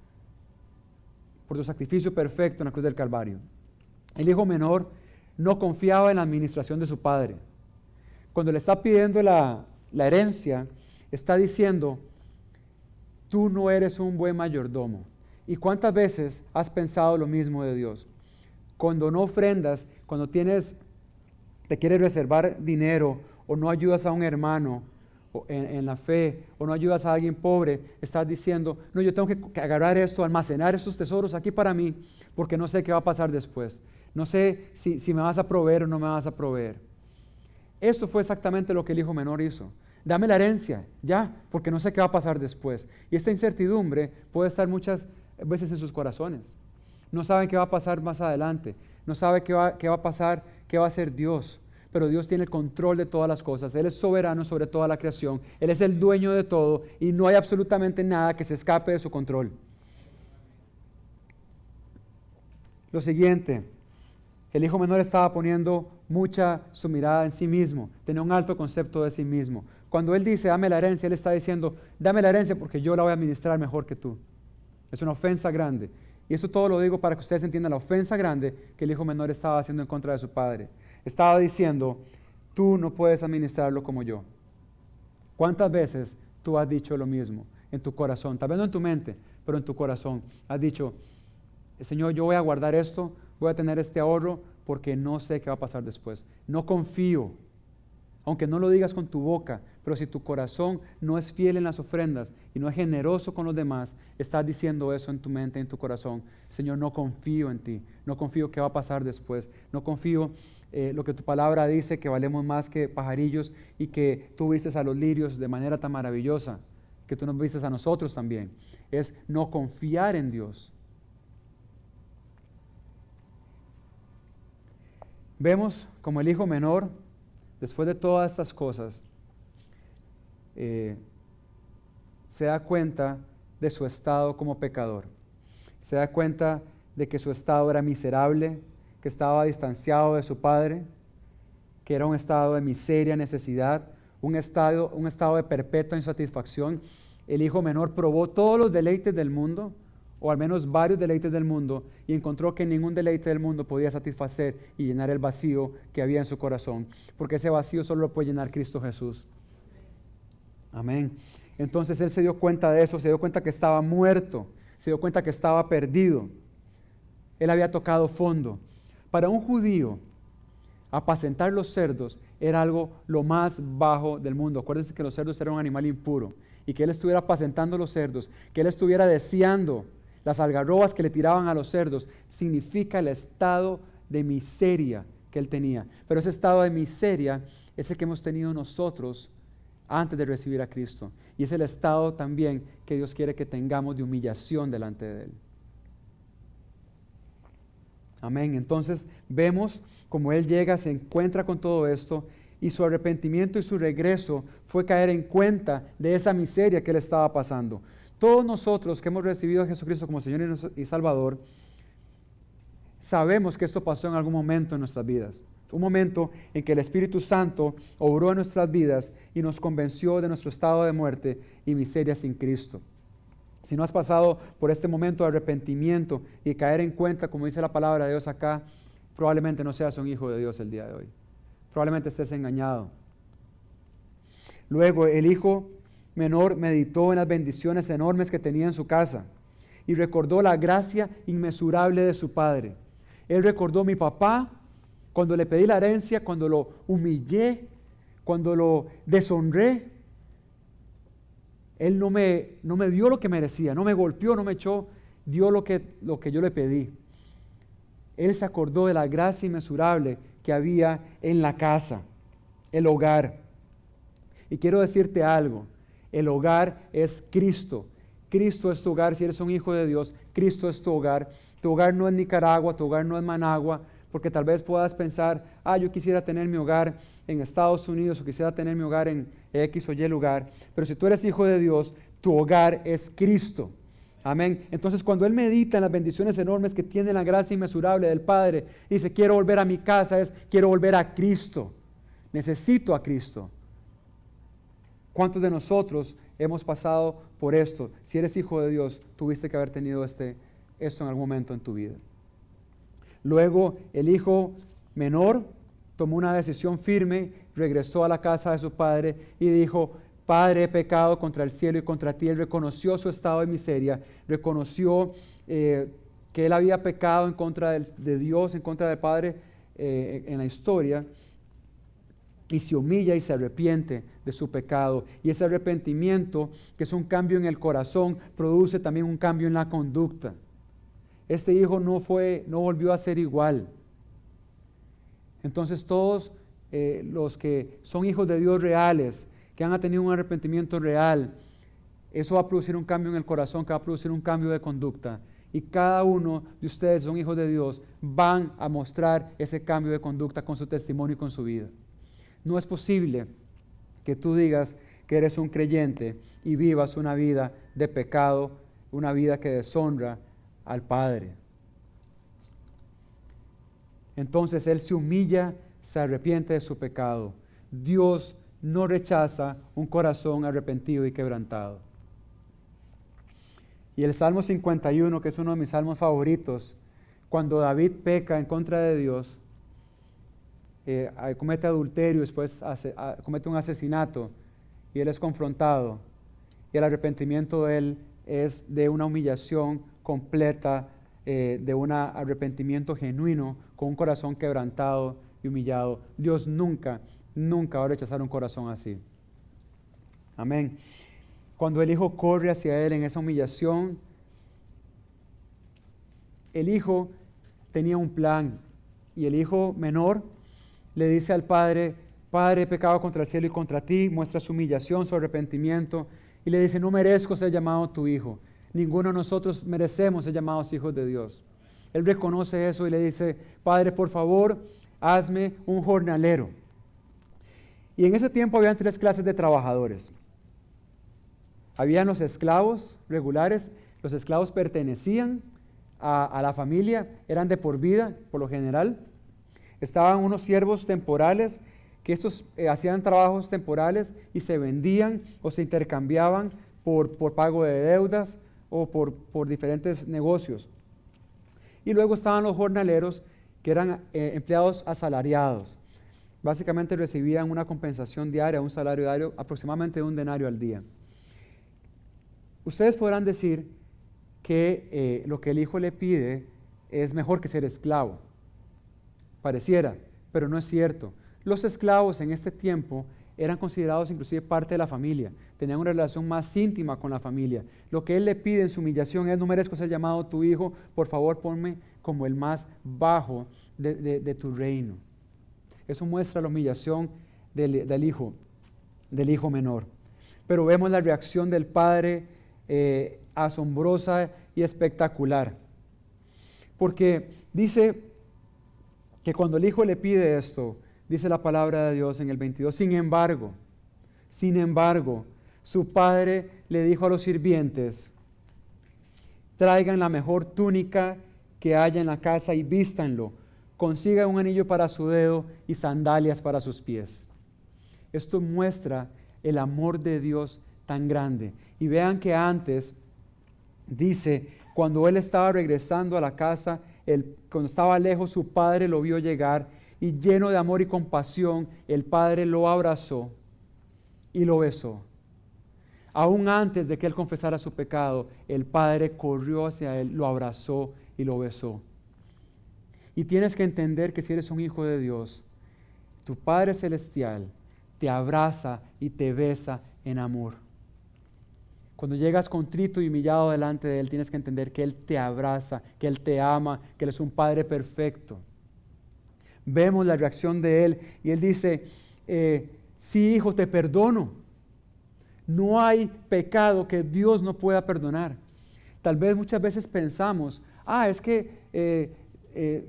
por tu sacrificio perfecto en la cruz del Calvario. El hijo menor no confiaba en la administración de su padre. Cuando le está pidiendo la herencia, está diciendo, tú no eres un buen mayordomo. ¿Y cuántas veces has pensado lo mismo de Dios? Cuando no ofrendas, cuando te quieres reservar dinero, o no ayudas a un hermano en la fe, o no ayudas a alguien pobre, estás diciendo, no, yo tengo que agarrar esto, almacenar estos tesoros aquí para mí, porque no sé qué va a pasar después. No sé si me vas a proveer o no me vas a proveer. Esto fue exactamente lo que el hijo menor hizo. Dame la herencia, ya, porque no sé qué va a pasar después. Y esta incertidumbre puede estar muchas veces en sus corazones. No saben qué va a pasar más adelante. No saben qué va a pasar, qué va a hacer Dios. Pero Dios tiene el control de todas las cosas. Él es soberano sobre toda la creación. Él es el dueño de todo y no hay absolutamente nada que se escape de su control. Lo siguiente, el hijo menor estaba poniendo mucha su mirada en sí mismo. Tenía un alto concepto de sí mismo. Cuando él dice, dame la herencia, él está diciendo, dame la herencia porque yo la voy a administrar mejor que tú. Es una ofensa grande. Y esto todo lo digo para que ustedes entiendan la ofensa grande que el hijo menor estaba haciendo en contra de su padre. Estaba diciendo, tú no puedes administrarlo como yo. ¿Cuántas veces tú has dicho lo mismo en tu corazón? Tal vez no en tu mente, pero en tu corazón. Has dicho, Señor, yo voy a guardar esto, voy a tener este ahorro porque no sé qué va a pasar después. No confío, aunque no lo digas con tu boca, pero si tu corazón no es fiel en las ofrendas y no es generoso con los demás, estás diciendo eso en tu mente, en tu corazón. Señor, no confío en ti, no confío qué va a pasar después, no confío lo que tu palabra dice, que valemos más que pajarillos y que tú vistes a los lirios de manera tan maravillosa, que tú nos vistes a nosotros también. Es no confiar en Dios. Vemos como el hijo menor, después de todas estas cosas, se da cuenta de su estado como pecador. Se da cuenta de que su estado era miserable, que estaba distanciado de su padre, que era un estado de miseria, necesidad, un estado de perpetua insatisfacción. El hijo menor probó todos los deleites del mundo, o al menos varios deleites del mundo, y encontró que ningún deleite del mundo podía satisfacer y llenar el vacío que había en su corazón, porque ese vacío solo lo puede llenar Cristo Jesús. Amén. Entonces él se dio cuenta de eso, se dio cuenta que estaba muerto, se dio cuenta que estaba perdido. Él había tocado fondo. Para un judío, apacentar los cerdos era algo lo más bajo del mundo. Acuérdense que los cerdos eran un animal impuro, y que él estuviera apacentando los cerdos, que él estuviera deseando las algarrobas que le tiraban a los cerdos, significa el estado de miseria que él tenía. Pero ese estado de miseria es el que hemos tenido nosotros antes de recibir a Cristo. Y es el estado también que Dios quiere que tengamos de humillación delante de Él. Amén. Entonces vemos como Él llega, se encuentra con todo esto, y su arrepentimiento y su regreso fue caer en cuenta de esa miseria que Él estaba pasando. Todos nosotros que hemos recibido a Jesucristo como Señor y Salvador, sabemos que esto pasó en algún momento en nuestras vidas. Un momento en que el Espíritu Santo obró en nuestras vidas y nos convenció de nuestro estado de muerte y miseria sin Cristo. Si no has pasado por este momento de arrepentimiento y caer en cuenta, como dice la palabra de Dios acá, probablemente no seas un hijo de Dios el día de hoy. Probablemente estés engañado. Luego el hijo menor meditó en las bendiciones enormes que tenía en su casa y recordó la gracia inmesurable de su padre. Él recordó: mi papá, cuando le pedí la herencia, cuando lo humillé, cuando lo deshonré, Él no me dio lo que merecía, no me golpeó, no me echó, dio lo que yo le pedí. Él se acordó de la gracia inmesurable que había en la casa, el hogar. Y quiero decirte algo: el hogar es Cristo. Cristo es tu hogar. Si eres un hijo de Dios, Cristo es tu hogar. Tu hogar no es Nicaragua, tu hogar no es Managua, porque tal vez puedas pensar: yo quisiera tener mi hogar en Estados Unidos, o quisiera tener mi hogar en X o Y lugar. Pero si tú eres hijo de Dios, tu hogar es Cristo. Amén. Entonces, cuando él medita en las bendiciones enormes que tiene la gracia inmesurable del Padre, dice: quiero volver a mi casa, quiero volver a Cristo. Necesito a Cristo. ¿Cuántos de nosotros hemos pasado por esto? Si eres hijo de Dios, tuviste que haber tenido esto en algún momento en tu vida. Luego, el hijo menor tomó una decisión firme, regresó a la casa de su padre y dijo: Padre, he pecado contra el cielo y contra ti. Él reconoció su estado de miseria, reconoció que él había pecado en contra de Dios, en contra del Padre en la historia, y se humilla y se arrepiente de su pecado. Y ese arrepentimiento, que es un cambio en el corazón, produce también un cambio en la conducta. Este hijo no volvió a ser igual. Entonces todos los que son hijos de Dios reales, que han tenido un arrepentimiento real, eso va a producir un cambio en el corazón, que va a producir un cambio de conducta. Y cada uno de ustedes son hijos de Dios, van a mostrar ese cambio de conducta con su testimonio y con su vida. No es posible que tú digas que eres un creyente y vivas una vida de pecado, una vida que deshonra al Padre. Entonces él se humilla, se arrepiente de su pecado. Dios no rechaza un corazón arrepentido y quebrantado. Y el Salmo 51, que es uno de mis salmos favoritos, cuando David peca en contra de Dios, comete adulterio, después comete un asesinato, y él es confrontado, y el arrepentimiento de él es de una humillación completa, de un arrepentimiento genuino, con un corazón quebrantado y humillado. Dios nunca va a rechazar un corazón así. Amén. Cuando el hijo corre hacia él en esa humillación, el hijo tenía un plan, y el hijo menor le dice al padre: Padre, he pecado contra el cielo y contra ti. Muestra su humillación, su arrepentimiento, y le dice: no merezco ser llamado tu hijo. Ninguno de nosotros merecemos ser llamados hijos de Dios. Él reconoce eso y le dice: Padre, por favor, hazme un jornalero. Y en ese tiempo habían 3 clases de trabajadores. Habían los esclavos regulares. Los esclavos pertenecían a la familia, eran de por vida, por lo general. Estaban unos siervos temporales, que estos hacían trabajos temporales y se vendían o se intercambiaban por pago de deudas o por diferentes negocios. Y luego estaban los jornaleros, que eran empleados asalariados. Básicamente recibían una compensación diaria, un salario diario, aproximadamente de 1 denario al día. Ustedes podrán decir que lo que el hijo le pide es mejor que ser esclavo. Pareciera, pero no es cierto. Los esclavos en este tiempo eran considerados inclusive parte de la familia, tenían una relación más íntima con la familia. Lo que él le pide en su humillación es: no merezco ser llamado tu hijo, por favor ponme como el más bajo de tu reino. Eso muestra la humillación del hijo menor. Pero vemos la reacción del padre asombrosa y espectacular, porque dice que cuando el hijo le pide esto, dice la palabra de Dios en el 22, sin embargo, su padre le dijo a los sirvientes: traigan la mejor túnica que haya en la casa y vístanlo, consigan un anillo para su dedo y sandalias para sus pies. Esto muestra el amor de Dios tan grande. Y vean que antes dice, cuando él estaba regresando a la casa, cuando estaba lejos, su padre lo vio llegar y lleno de amor y compasión, el padre lo abrazó y lo besó. Aún antes de que él confesara su pecado, el padre corrió hacia él, lo abrazó y lo besó. Y tienes que entender que si eres un hijo de Dios, tu Padre Celestial te abraza y te besa en amor. Cuando llegas contrito y humillado delante de Él, tienes que entender que Él te abraza, que Él te ama, que Él es un Padre perfecto. Vemos la reacción de Él y Él dice, sí, hijo, te perdono. No hay pecado que Dios no pueda perdonar. Tal vez muchas veces pensamos, es que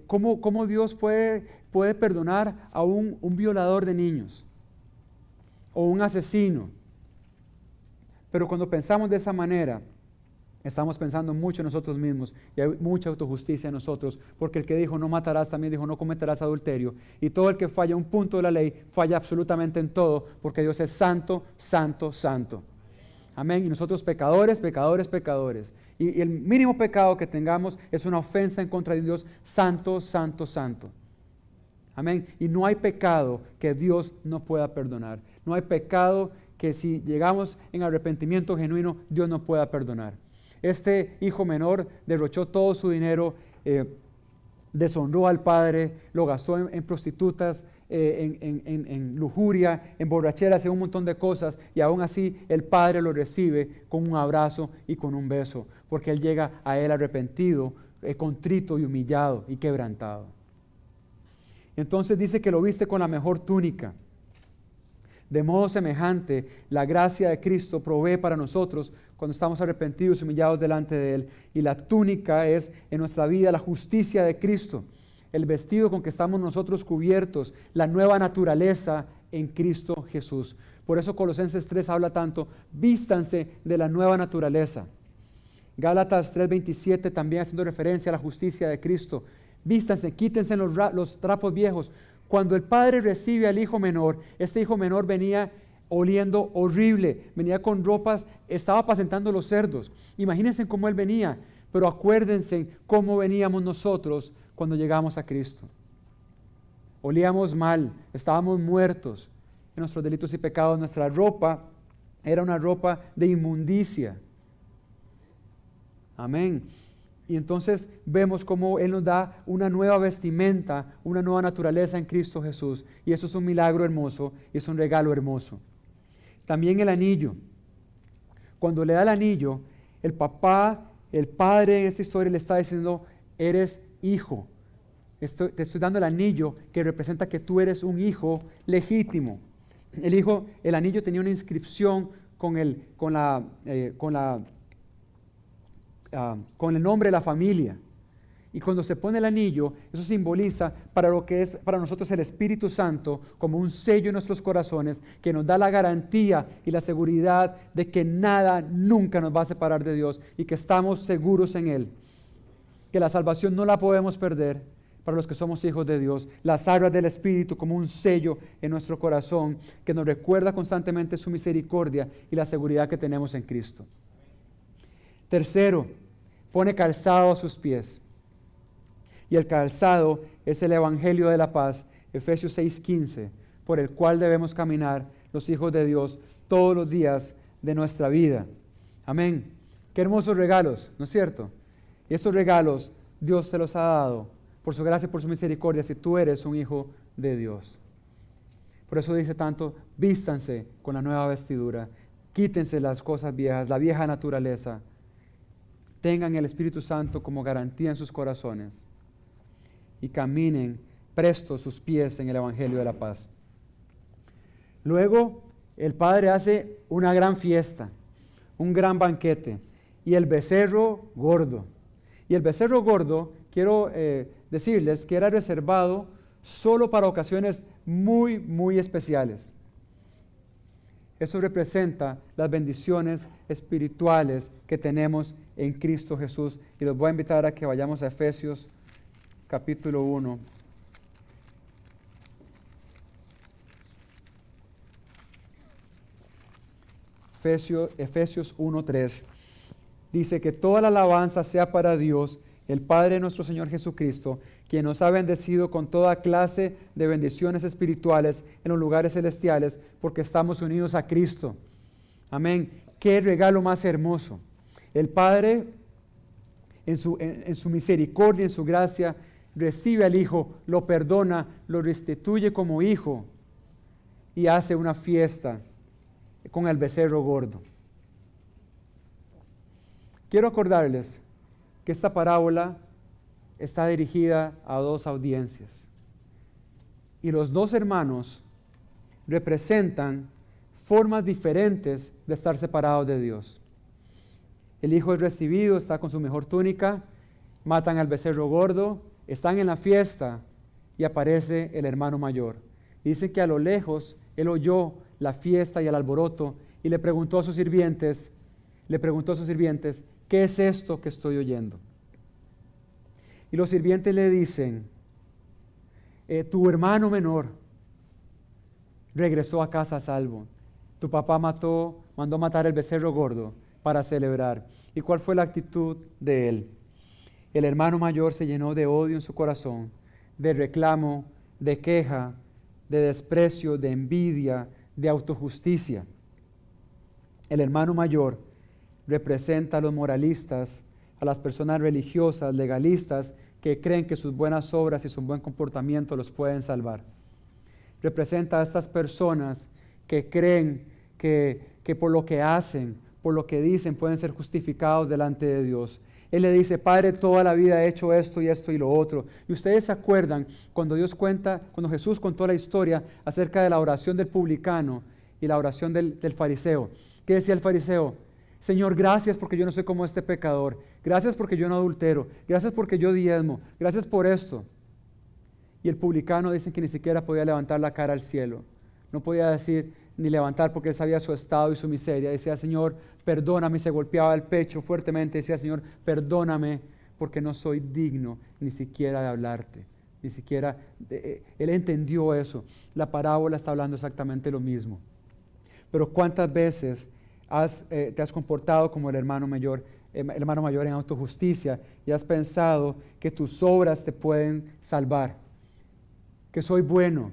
¿cómo Dios puede perdonar a un violador de niños o un asesino? Pero cuando pensamos de esa manera, estamos pensando mucho en nosotros mismos y hay mucha autojusticia en nosotros, porque el que dijo no matarás también dijo no cometerás adulterio, y todo el que falla un punto de la ley falla absolutamente en todo, porque Dios es santo, santo, santo. Amén. Y nosotros pecadores, pecadores, pecadores. Y el mínimo pecado que tengamos es una ofensa en contra de Dios santo, santo, santo. Amén. Y no hay pecado que Dios no pueda perdonar. No hay pecado que si llegamos en arrepentimiento genuino, Dios no pueda perdonar. Este hijo menor derrochó todo su dinero, deshonró al padre, lo gastó en prostitutas, en lujuria, en borracheras, en un montón de cosas, y aún así el padre lo recibe con un abrazo y con un beso, porque él llega a él arrepentido, contrito y humillado y quebrantado. Entonces dice que lo viste con la mejor túnica. De modo semejante, la gracia de Cristo provee para nosotros cuando estamos arrepentidos y humillados delante de Él. Y la túnica es en nuestra vida la justicia de Cristo, el vestido con que estamos nosotros cubiertos, la nueva naturaleza en Cristo Jesús. Por eso Colosenses 3 habla tanto, vístanse de la nueva naturaleza. Gálatas 3:27 también haciendo referencia a la justicia de Cristo. Vístanse, quítense los trapos viejos. Cuando el padre recibe al hijo menor, este hijo menor venía oliendo horrible, venía con ropas, estaba apacentando los cerdos. Imagínense cómo él venía, pero acuérdense cómo veníamos nosotros cuando llegamos a Cristo. Olíamos mal, estábamos muertos en nuestros delitos y pecados. Nuestra ropa era una ropa de inmundicia. Amén. Y entonces vemos cómo Él nos da una nueva vestimenta, una nueva naturaleza en Cristo Jesús. Y eso es un milagro hermoso y es un regalo hermoso. También el anillo. Cuando le da el anillo, el padre en esta historia le está diciendo, eres hijo. Te estoy dando el anillo que representa que tú eres un hijo legítimo. El anillo tenía una inscripción con el nombre de la familia. Y cuando se pone el anillo, eso simboliza para lo que es para nosotros el Espíritu Santo como un sello en nuestros corazones que nos da la garantía y la seguridad de que nada nunca nos va a separar de Dios y que estamos seguros en Él. Que la salvación no la podemos perder para los que somos hijos de Dios. Las arras del Espíritu como un sello en nuestro corazón que nos recuerda constantemente su misericordia y la seguridad que tenemos en Cristo. Tercero, pone calzado a sus pies. Y el calzado es el Evangelio de la paz, Efesios 6:15, por el cual debemos caminar los hijos de Dios todos los días de nuestra vida. Amén. Qué hermosos regalos, ¿no es cierto? Y estos regalos Dios te los ha dado por su gracia y por su misericordia si tú eres un hijo de Dios. Por eso dice tanto, vístanse con la nueva vestidura, quítense las cosas viejas, la vieja naturaleza. Tengan el Espíritu Santo como garantía en sus corazones y caminen prestos sus pies en el Evangelio de la paz. Luego, el Padre hace una gran fiesta, un gran banquete, y el becerro gordo. Y el becerro gordo, quiero decirles que era reservado solo para ocasiones muy, muy especiales. Eso representa las bendiciones espirituales que tenemos en Cristo Jesús. Y los voy a invitar a que vayamos a Efesios capítulo 1. Efesios 1:3. Dice que toda la alabanza sea para Dios, el Padre de nuestro Señor Jesucristo, quien nos ha bendecido con toda clase de bendiciones espirituales en los lugares celestiales, porque estamos unidos a Cristo. Amén. Qué regalo más hermoso. El Padre, en su misericordia, en su gracia, recibe al hijo, lo perdona, lo restituye como hijo y hace una fiesta con el becerro gordo. Quiero acordarles que esta parábola está dirigida a dos audiencias. Y los dos hermanos representan formas diferentes de estar separados de Dios. El hijo es recibido, está con su mejor túnica, matan al becerro gordo, están en la fiesta y aparece el hermano mayor. Dice que a lo lejos él oyó la fiesta y el alboroto y le preguntó a sus sirvientes, ¿qué es esto que estoy oyendo? Y los sirvientes le dicen, tu hermano menor regresó a casa a salvo. Tu papá mandó matar el becerro gordo para celebrar. ¿Y cuál fue la actitud de él? El hermano mayor se llenó de odio en su corazón, de reclamo, de queja, de desprecio, de envidia, de autojusticia. El hermano mayor representa a los moralistas, a las personas religiosas, legalistas, que creen que sus buenas obras y su buen comportamiento los pueden salvar. Representa a estas personas que creen que por lo que hacen, por lo que dicen, pueden ser justificados delante de Dios. Él le dice, Padre, toda la vida he hecho esto y lo otro. Y ustedes se acuerdan cuando Jesús contó la historia acerca de la oración del publicano y la oración del fariseo. ¿Qué decía el fariseo? Señor, gracias porque yo no soy como este pecador. Gracias porque yo no adultero. Gracias porque yo diezmo. Gracias por esto. Y el publicano dicen que ni siquiera podía levantar la cara al cielo. No podía decir ni levantar porque él sabía su estado y su miseria. Decía, Señor, perdóname. Se golpeaba el pecho fuertemente. Decía, Señor, perdóname porque no soy digno ni siquiera de hablarte. Ni siquiera, él entendió eso. La parábola está hablando exactamente lo mismo. Pero ¿cuántas veces te has comportado como el hermano mayor en autojusticia y has pensado que tus obras te pueden salvar? Que soy bueno,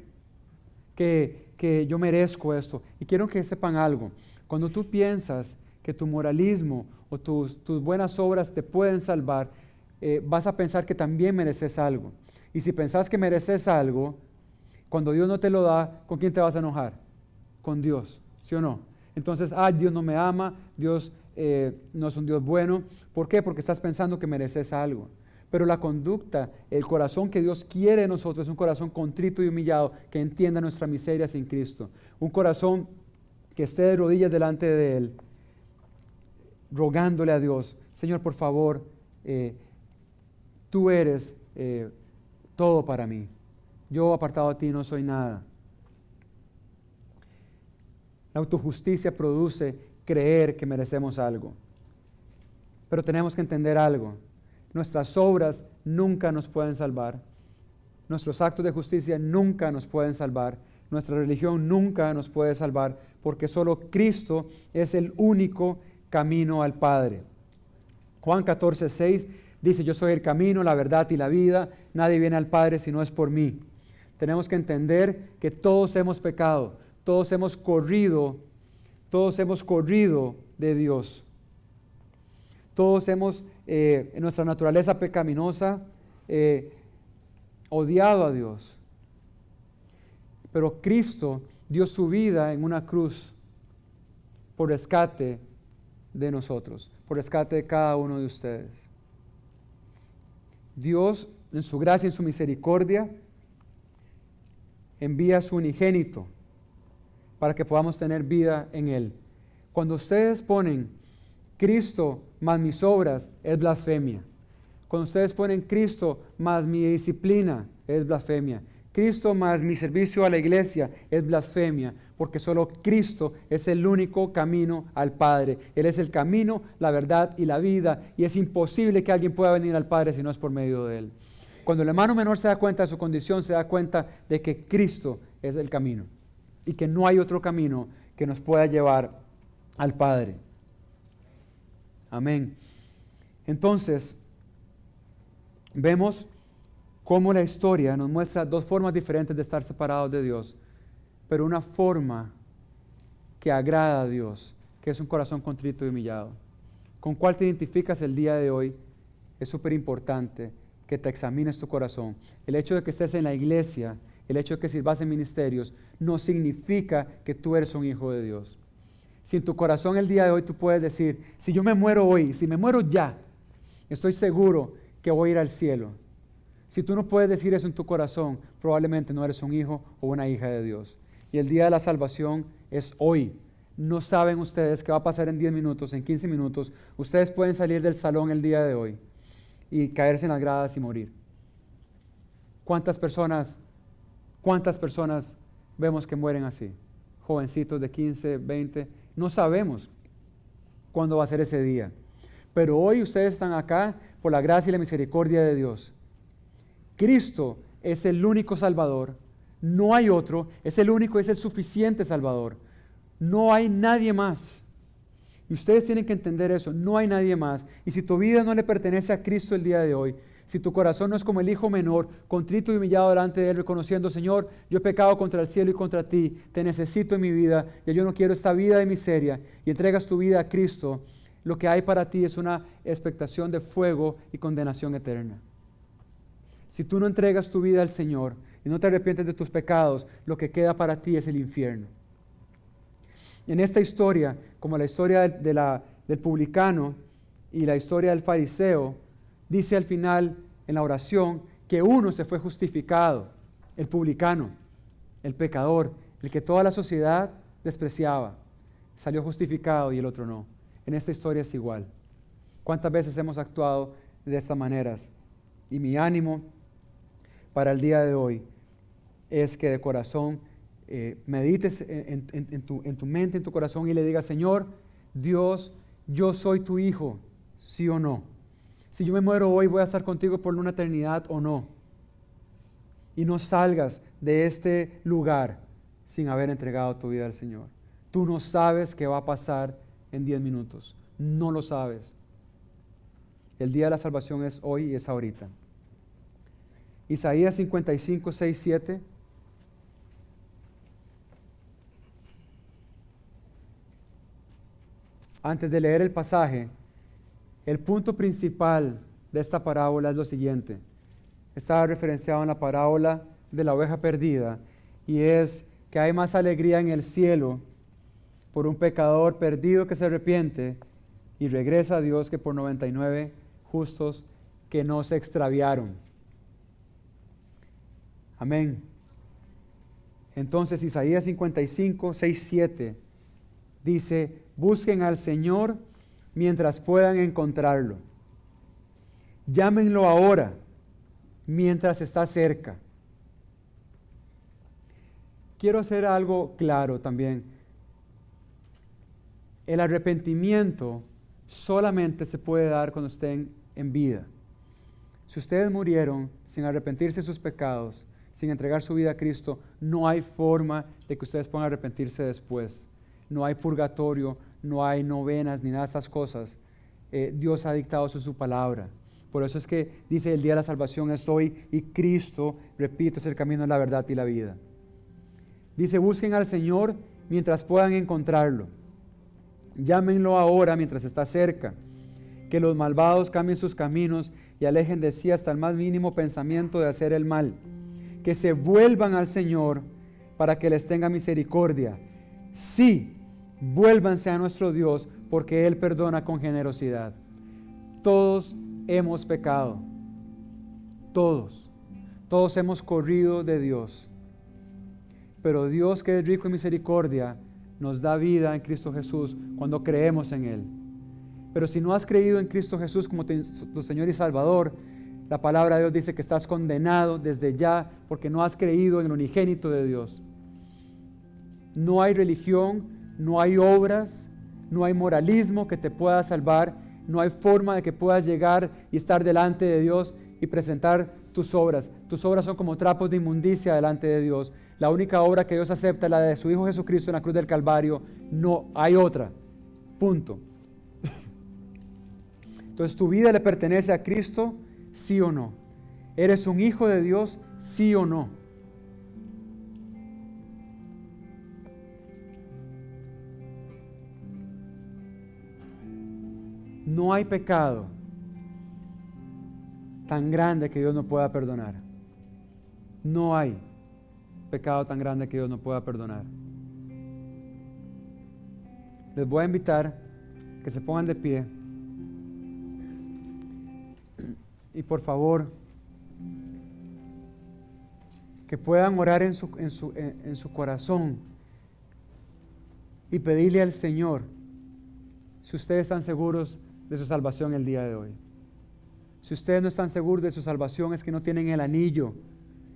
que yo merezco esto. Y quiero que sepan algo. Cuando tú piensas que tu moralismo o tus buenas obras te pueden salvar, vas a pensar que también mereces algo. Y si pensás que mereces algo, cuando Dios no te lo da, ¿con quién te vas a enojar? Con Dios, ¿sí o no? Entonces, Dios no me ama, Dios no es un Dios bueno. ¿Por qué? Porque estás pensando que mereces algo. Pero la conducta, el corazón que Dios quiere de nosotros es un corazón contrito y humillado que entienda nuestra miseria sin Cristo. Un corazón que esté de rodillas delante de Él, rogándole a Dios, Señor, por favor, tú eres todo para mí. Yo apartado de ti no soy nada. La autojusticia produce creer que merecemos algo. Pero tenemos que entender algo. Nuestras obras nunca nos pueden salvar. Nuestros actos de justicia nunca nos pueden salvar. Nuestra religión nunca nos puede salvar porque solo Cristo es el único camino al Padre. Juan 14:6 dice, yo soy el camino, la verdad y la vida. Nadie viene al Padre si no es por mí. Tenemos que entender que todos hemos pecado. Todos hemos corrido de Dios. Todos hemos, en nuestra naturaleza pecaminosa, odiado a Dios. Pero Cristo dio su vida en una cruz por rescate de nosotros, por rescate de cada uno de ustedes. Dios, en su gracia y en su misericordia, envía a su unigénito para que podamos tener vida en Él. Cuando ustedes ponen Cristo más mis obras, es blasfemia. Cuando ustedes ponen Cristo más mi disciplina, es blasfemia. Cristo más mi servicio a la iglesia, es blasfemia, porque solo Cristo es el único camino al Padre. Él es el camino, la verdad y la vida, y es imposible que alguien pueda venir al Padre si no es por medio de Él. Cuando el hermano menor se da cuenta de su condición, se da cuenta de que Cristo es el camino y que no hay otro camino que nos pueda llevar al Padre. Amén. Entonces, vemos cómo la historia nos muestra dos formas diferentes de estar separados de Dios, pero una forma que agrada a Dios, que es un corazón contrito y humillado. ¿Con cuál te identificas el día de hoy? Es súper importante que te examines tu corazón. El hecho de que estés en la iglesia, el hecho de que sirvas en ministerios, no significa que tú eres un hijo de Dios. Si en tu corazón el día de hoy tú puedes decir, si yo me muero hoy, si me muero ya, estoy seguro que voy a ir al cielo. Si tú no puedes decir eso en tu corazón, probablemente no eres un hijo o una hija de Dios. Y el día de la salvación es hoy. No saben ustedes qué va a pasar en 10 minutos, en 15 minutos. Ustedes pueden salir del salón el día de hoy y caerse en las gradas y morir. ¿Cuántas personas vemos que mueren así? Jovencitos de 15, 20. No sabemos cuándo va a ser ese día. Pero hoy ustedes están acá por la gracia y la misericordia de Dios. Cristo es el único Salvador. No hay otro. Es el único, es el suficiente Salvador. No hay nadie más. Y ustedes tienen que entender eso. No hay nadie más. Y si tu vida no le pertenece a Cristo el día de hoy, si tu corazón no es como el hijo menor, contrito y humillado delante de Él, reconociendo, Señor, yo he pecado contra el cielo y contra ti, te necesito en mi vida, ya yo no quiero esta vida de miseria, y entregas tu vida a Cristo, lo que hay para ti es una expectación de fuego y condenación eterna. Si tú no entregas tu vida al Señor y no te arrepientes de tus pecados, lo que queda para ti es el infierno. En esta historia, como la historia del publicano y la historia del fariseo, dice al final en la oración que uno se fue justificado, el publicano, el pecador, el que toda la sociedad despreciaba, salió justificado y el otro no. En esta historia es igual. ¿Cuántas veces hemos actuado de estas maneras? Y mi ánimo para el día de hoy es que de corazón medites en tu mente, en tu corazón y le digas, Señor, Dios, yo soy tu hijo, ¿sí o no? Si yo me muero hoy, ¿voy a estar contigo por una eternidad o no? Y no salgas de este lugar sin haber entregado tu vida al Señor. Tú no sabes qué va a pasar en 10 minutos. No lo sabes. El día de la salvación es hoy y es ahorita. Isaías 55, 6, 7. Antes de leer el pasaje, el punto principal de esta parábola es lo siguiente. Está referenciado en la parábola de la oveja perdida y es que hay más alegría en el cielo por un pecador perdido que se arrepiente y regresa a Dios que por 99 justos que no se extraviaron. Amén. Entonces Isaías 55, 6, 7 dice, busquen al Señor mientras puedan encontrarlo. Llámenlo ahora, mientras está cerca. Quiero hacer algo claro también. El arrepentimiento solamente se puede dar cuando estén en vida. Si ustedes murieron sin arrepentirse de sus pecados, sin entregar su vida a Cristo, no hay forma de que ustedes puedan arrepentirse después. No hay purgatorio, no hay novenas ni nada de estas cosas. Dios ha dictado eso en su palabra. Por eso es que dice el día de la salvación es hoy y Cristo, repito, es el camino, la verdad y la vida. Dice, busquen al Señor mientras puedan encontrarlo. Llámenlo ahora mientras está cerca. Que los malvados cambien sus caminos y alejen de sí hasta el más mínimo pensamiento de hacer el mal. Que se vuelvan al Señor para que les tenga misericordia. Sí, vuélvanse a nuestro Dios porque Él perdona con generosidad. Todos hemos pecado. Todos hemos corrido de Dios. Pero Dios, que es rico en misericordia, nos da vida en Cristo Jesús cuando creemos en Él. Pero si no has creído en Cristo Jesús como tu Señor y Salvador, la palabra de Dios dice que estás condenado desde ya porque no has creído en el unigénito de Dios. No hay religión, no hay obras, no hay moralismo que te pueda salvar, no hay forma de que puedas llegar y estar delante de Dios y presentar tus obras. Tus obras son como trapos de inmundicia delante de Dios. La única obra que Dios acepta es la de su Hijo Jesucristo en la cruz del Calvario. No hay otra. Punto. Entonces, ¿tu vida le pertenece a Cristo? ¿Sí o no? ¿Eres un hijo de Dios? ¿Sí o no? No hay pecado tan grande que Dios no pueda perdonar. No hay pecado tan grande que Dios no pueda perdonar. Les voy a invitar que se pongan de pie y por favor que puedan orar en su corazón y pedirle al Señor si ustedes están seguros de su salvación el día de hoy. Si ustedes no están seguros de su salvación, es que no tienen el anillo,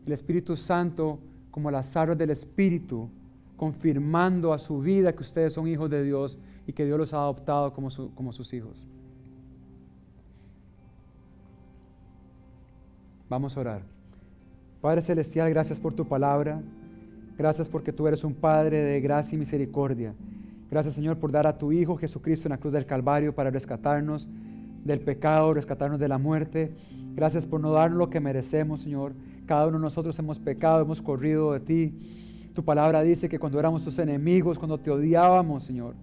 el Espíritu Santo como las arras del Espíritu, confirmando a su vida que ustedes son hijos de Dios y que Dios los ha adoptado como sus hijos. Vamos a orar. Padre Celestial, gracias por tu palabra. Gracias porque tú eres un Padre de gracia y misericordia. Gracias, Señor, por dar a tu Hijo Jesucristo en la cruz del Calvario para rescatarnos del pecado, rescatarnos de la muerte. Gracias por no darnos lo que merecemos, Señor. Cada uno de nosotros hemos pecado, hemos corrido de ti. Tu palabra dice que cuando éramos tus enemigos, cuando te odiábamos, Señor,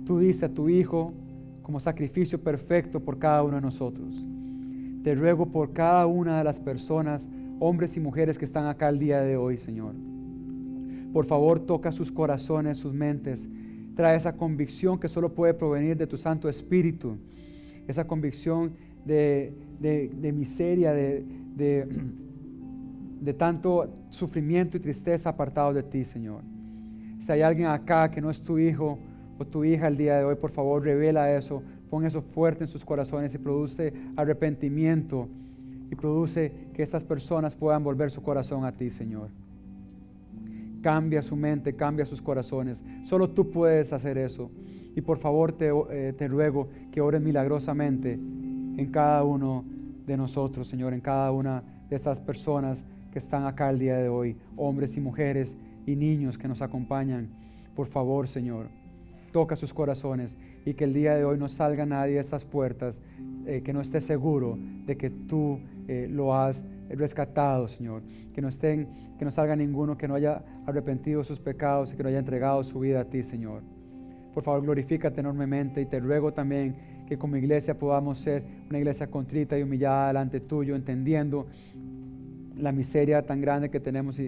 tú diste a tu Hijo como sacrificio perfecto por cada uno de nosotros. Te ruego por cada una de las personas, hombres y mujeres que están acá el día de hoy, Señor. Por favor, toca sus corazones, sus mentes. Trae esa convicción que solo puede provenir de tu Santo Espíritu. Esa convicción de miseria, de tanto sufrimiento y tristeza apartado de ti, Señor. Si hay alguien acá que no es tu hijo o tu hija el día de hoy, por favor, revela eso. Pon eso fuerte en sus corazones y produce arrepentimiento y produce que estas personas puedan volver su corazón a ti, Señor. Cambia su mente, cambia sus corazones. Solo tú puedes hacer eso. Y por favor te ruego que ores milagrosamente en cada uno de nosotros, Señor, en cada una de estas personas que están acá el día de hoy, hombres y mujeres y niños que nos acompañan. Por favor, Señor, toca sus corazones y que el día de hoy no salga nadie de estas puertas que no esté seguro de que tú lo has rescatado, Señor. Que no salga ninguno que no haya arrepentido sus pecados y que no haya entregado su vida a ti, Señor. Por favor, glorifícate enormemente y te ruego también que como iglesia podamos ser una iglesia contrita y humillada delante tuyo, entendiendo la miseria tan grande que tenemos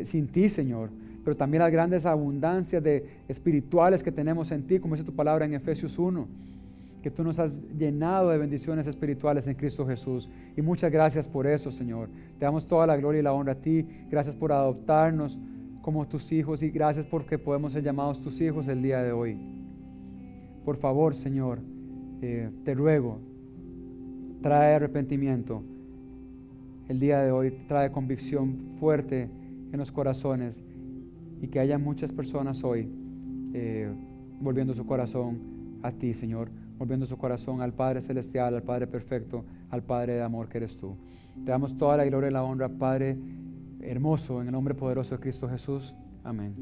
sin ti, Señor, pero también las grandes abundancias espirituales que tenemos en ti, como dice tu palabra en Efesios 1, que tú nos has llenado de bendiciones espirituales en Cristo Jesús. Y muchas gracias por eso, Señor. Te damos toda la gloria y la honra a ti. Gracias por adoptarnos como tus hijos y gracias porque podemos ser llamados tus hijos el día de hoy. Por favor, Señor, te ruego, trae arrepentimiento el día de hoy, trae convicción fuerte en los corazones y que haya muchas personas hoy volviendo su corazón a ti, Señor, volviendo su corazón al Padre Celestial, al Padre Perfecto, al Padre de amor que eres tú. Te damos toda la gloria y la honra, Padre hermoso, en el nombre poderoso de Cristo Jesús. Amén.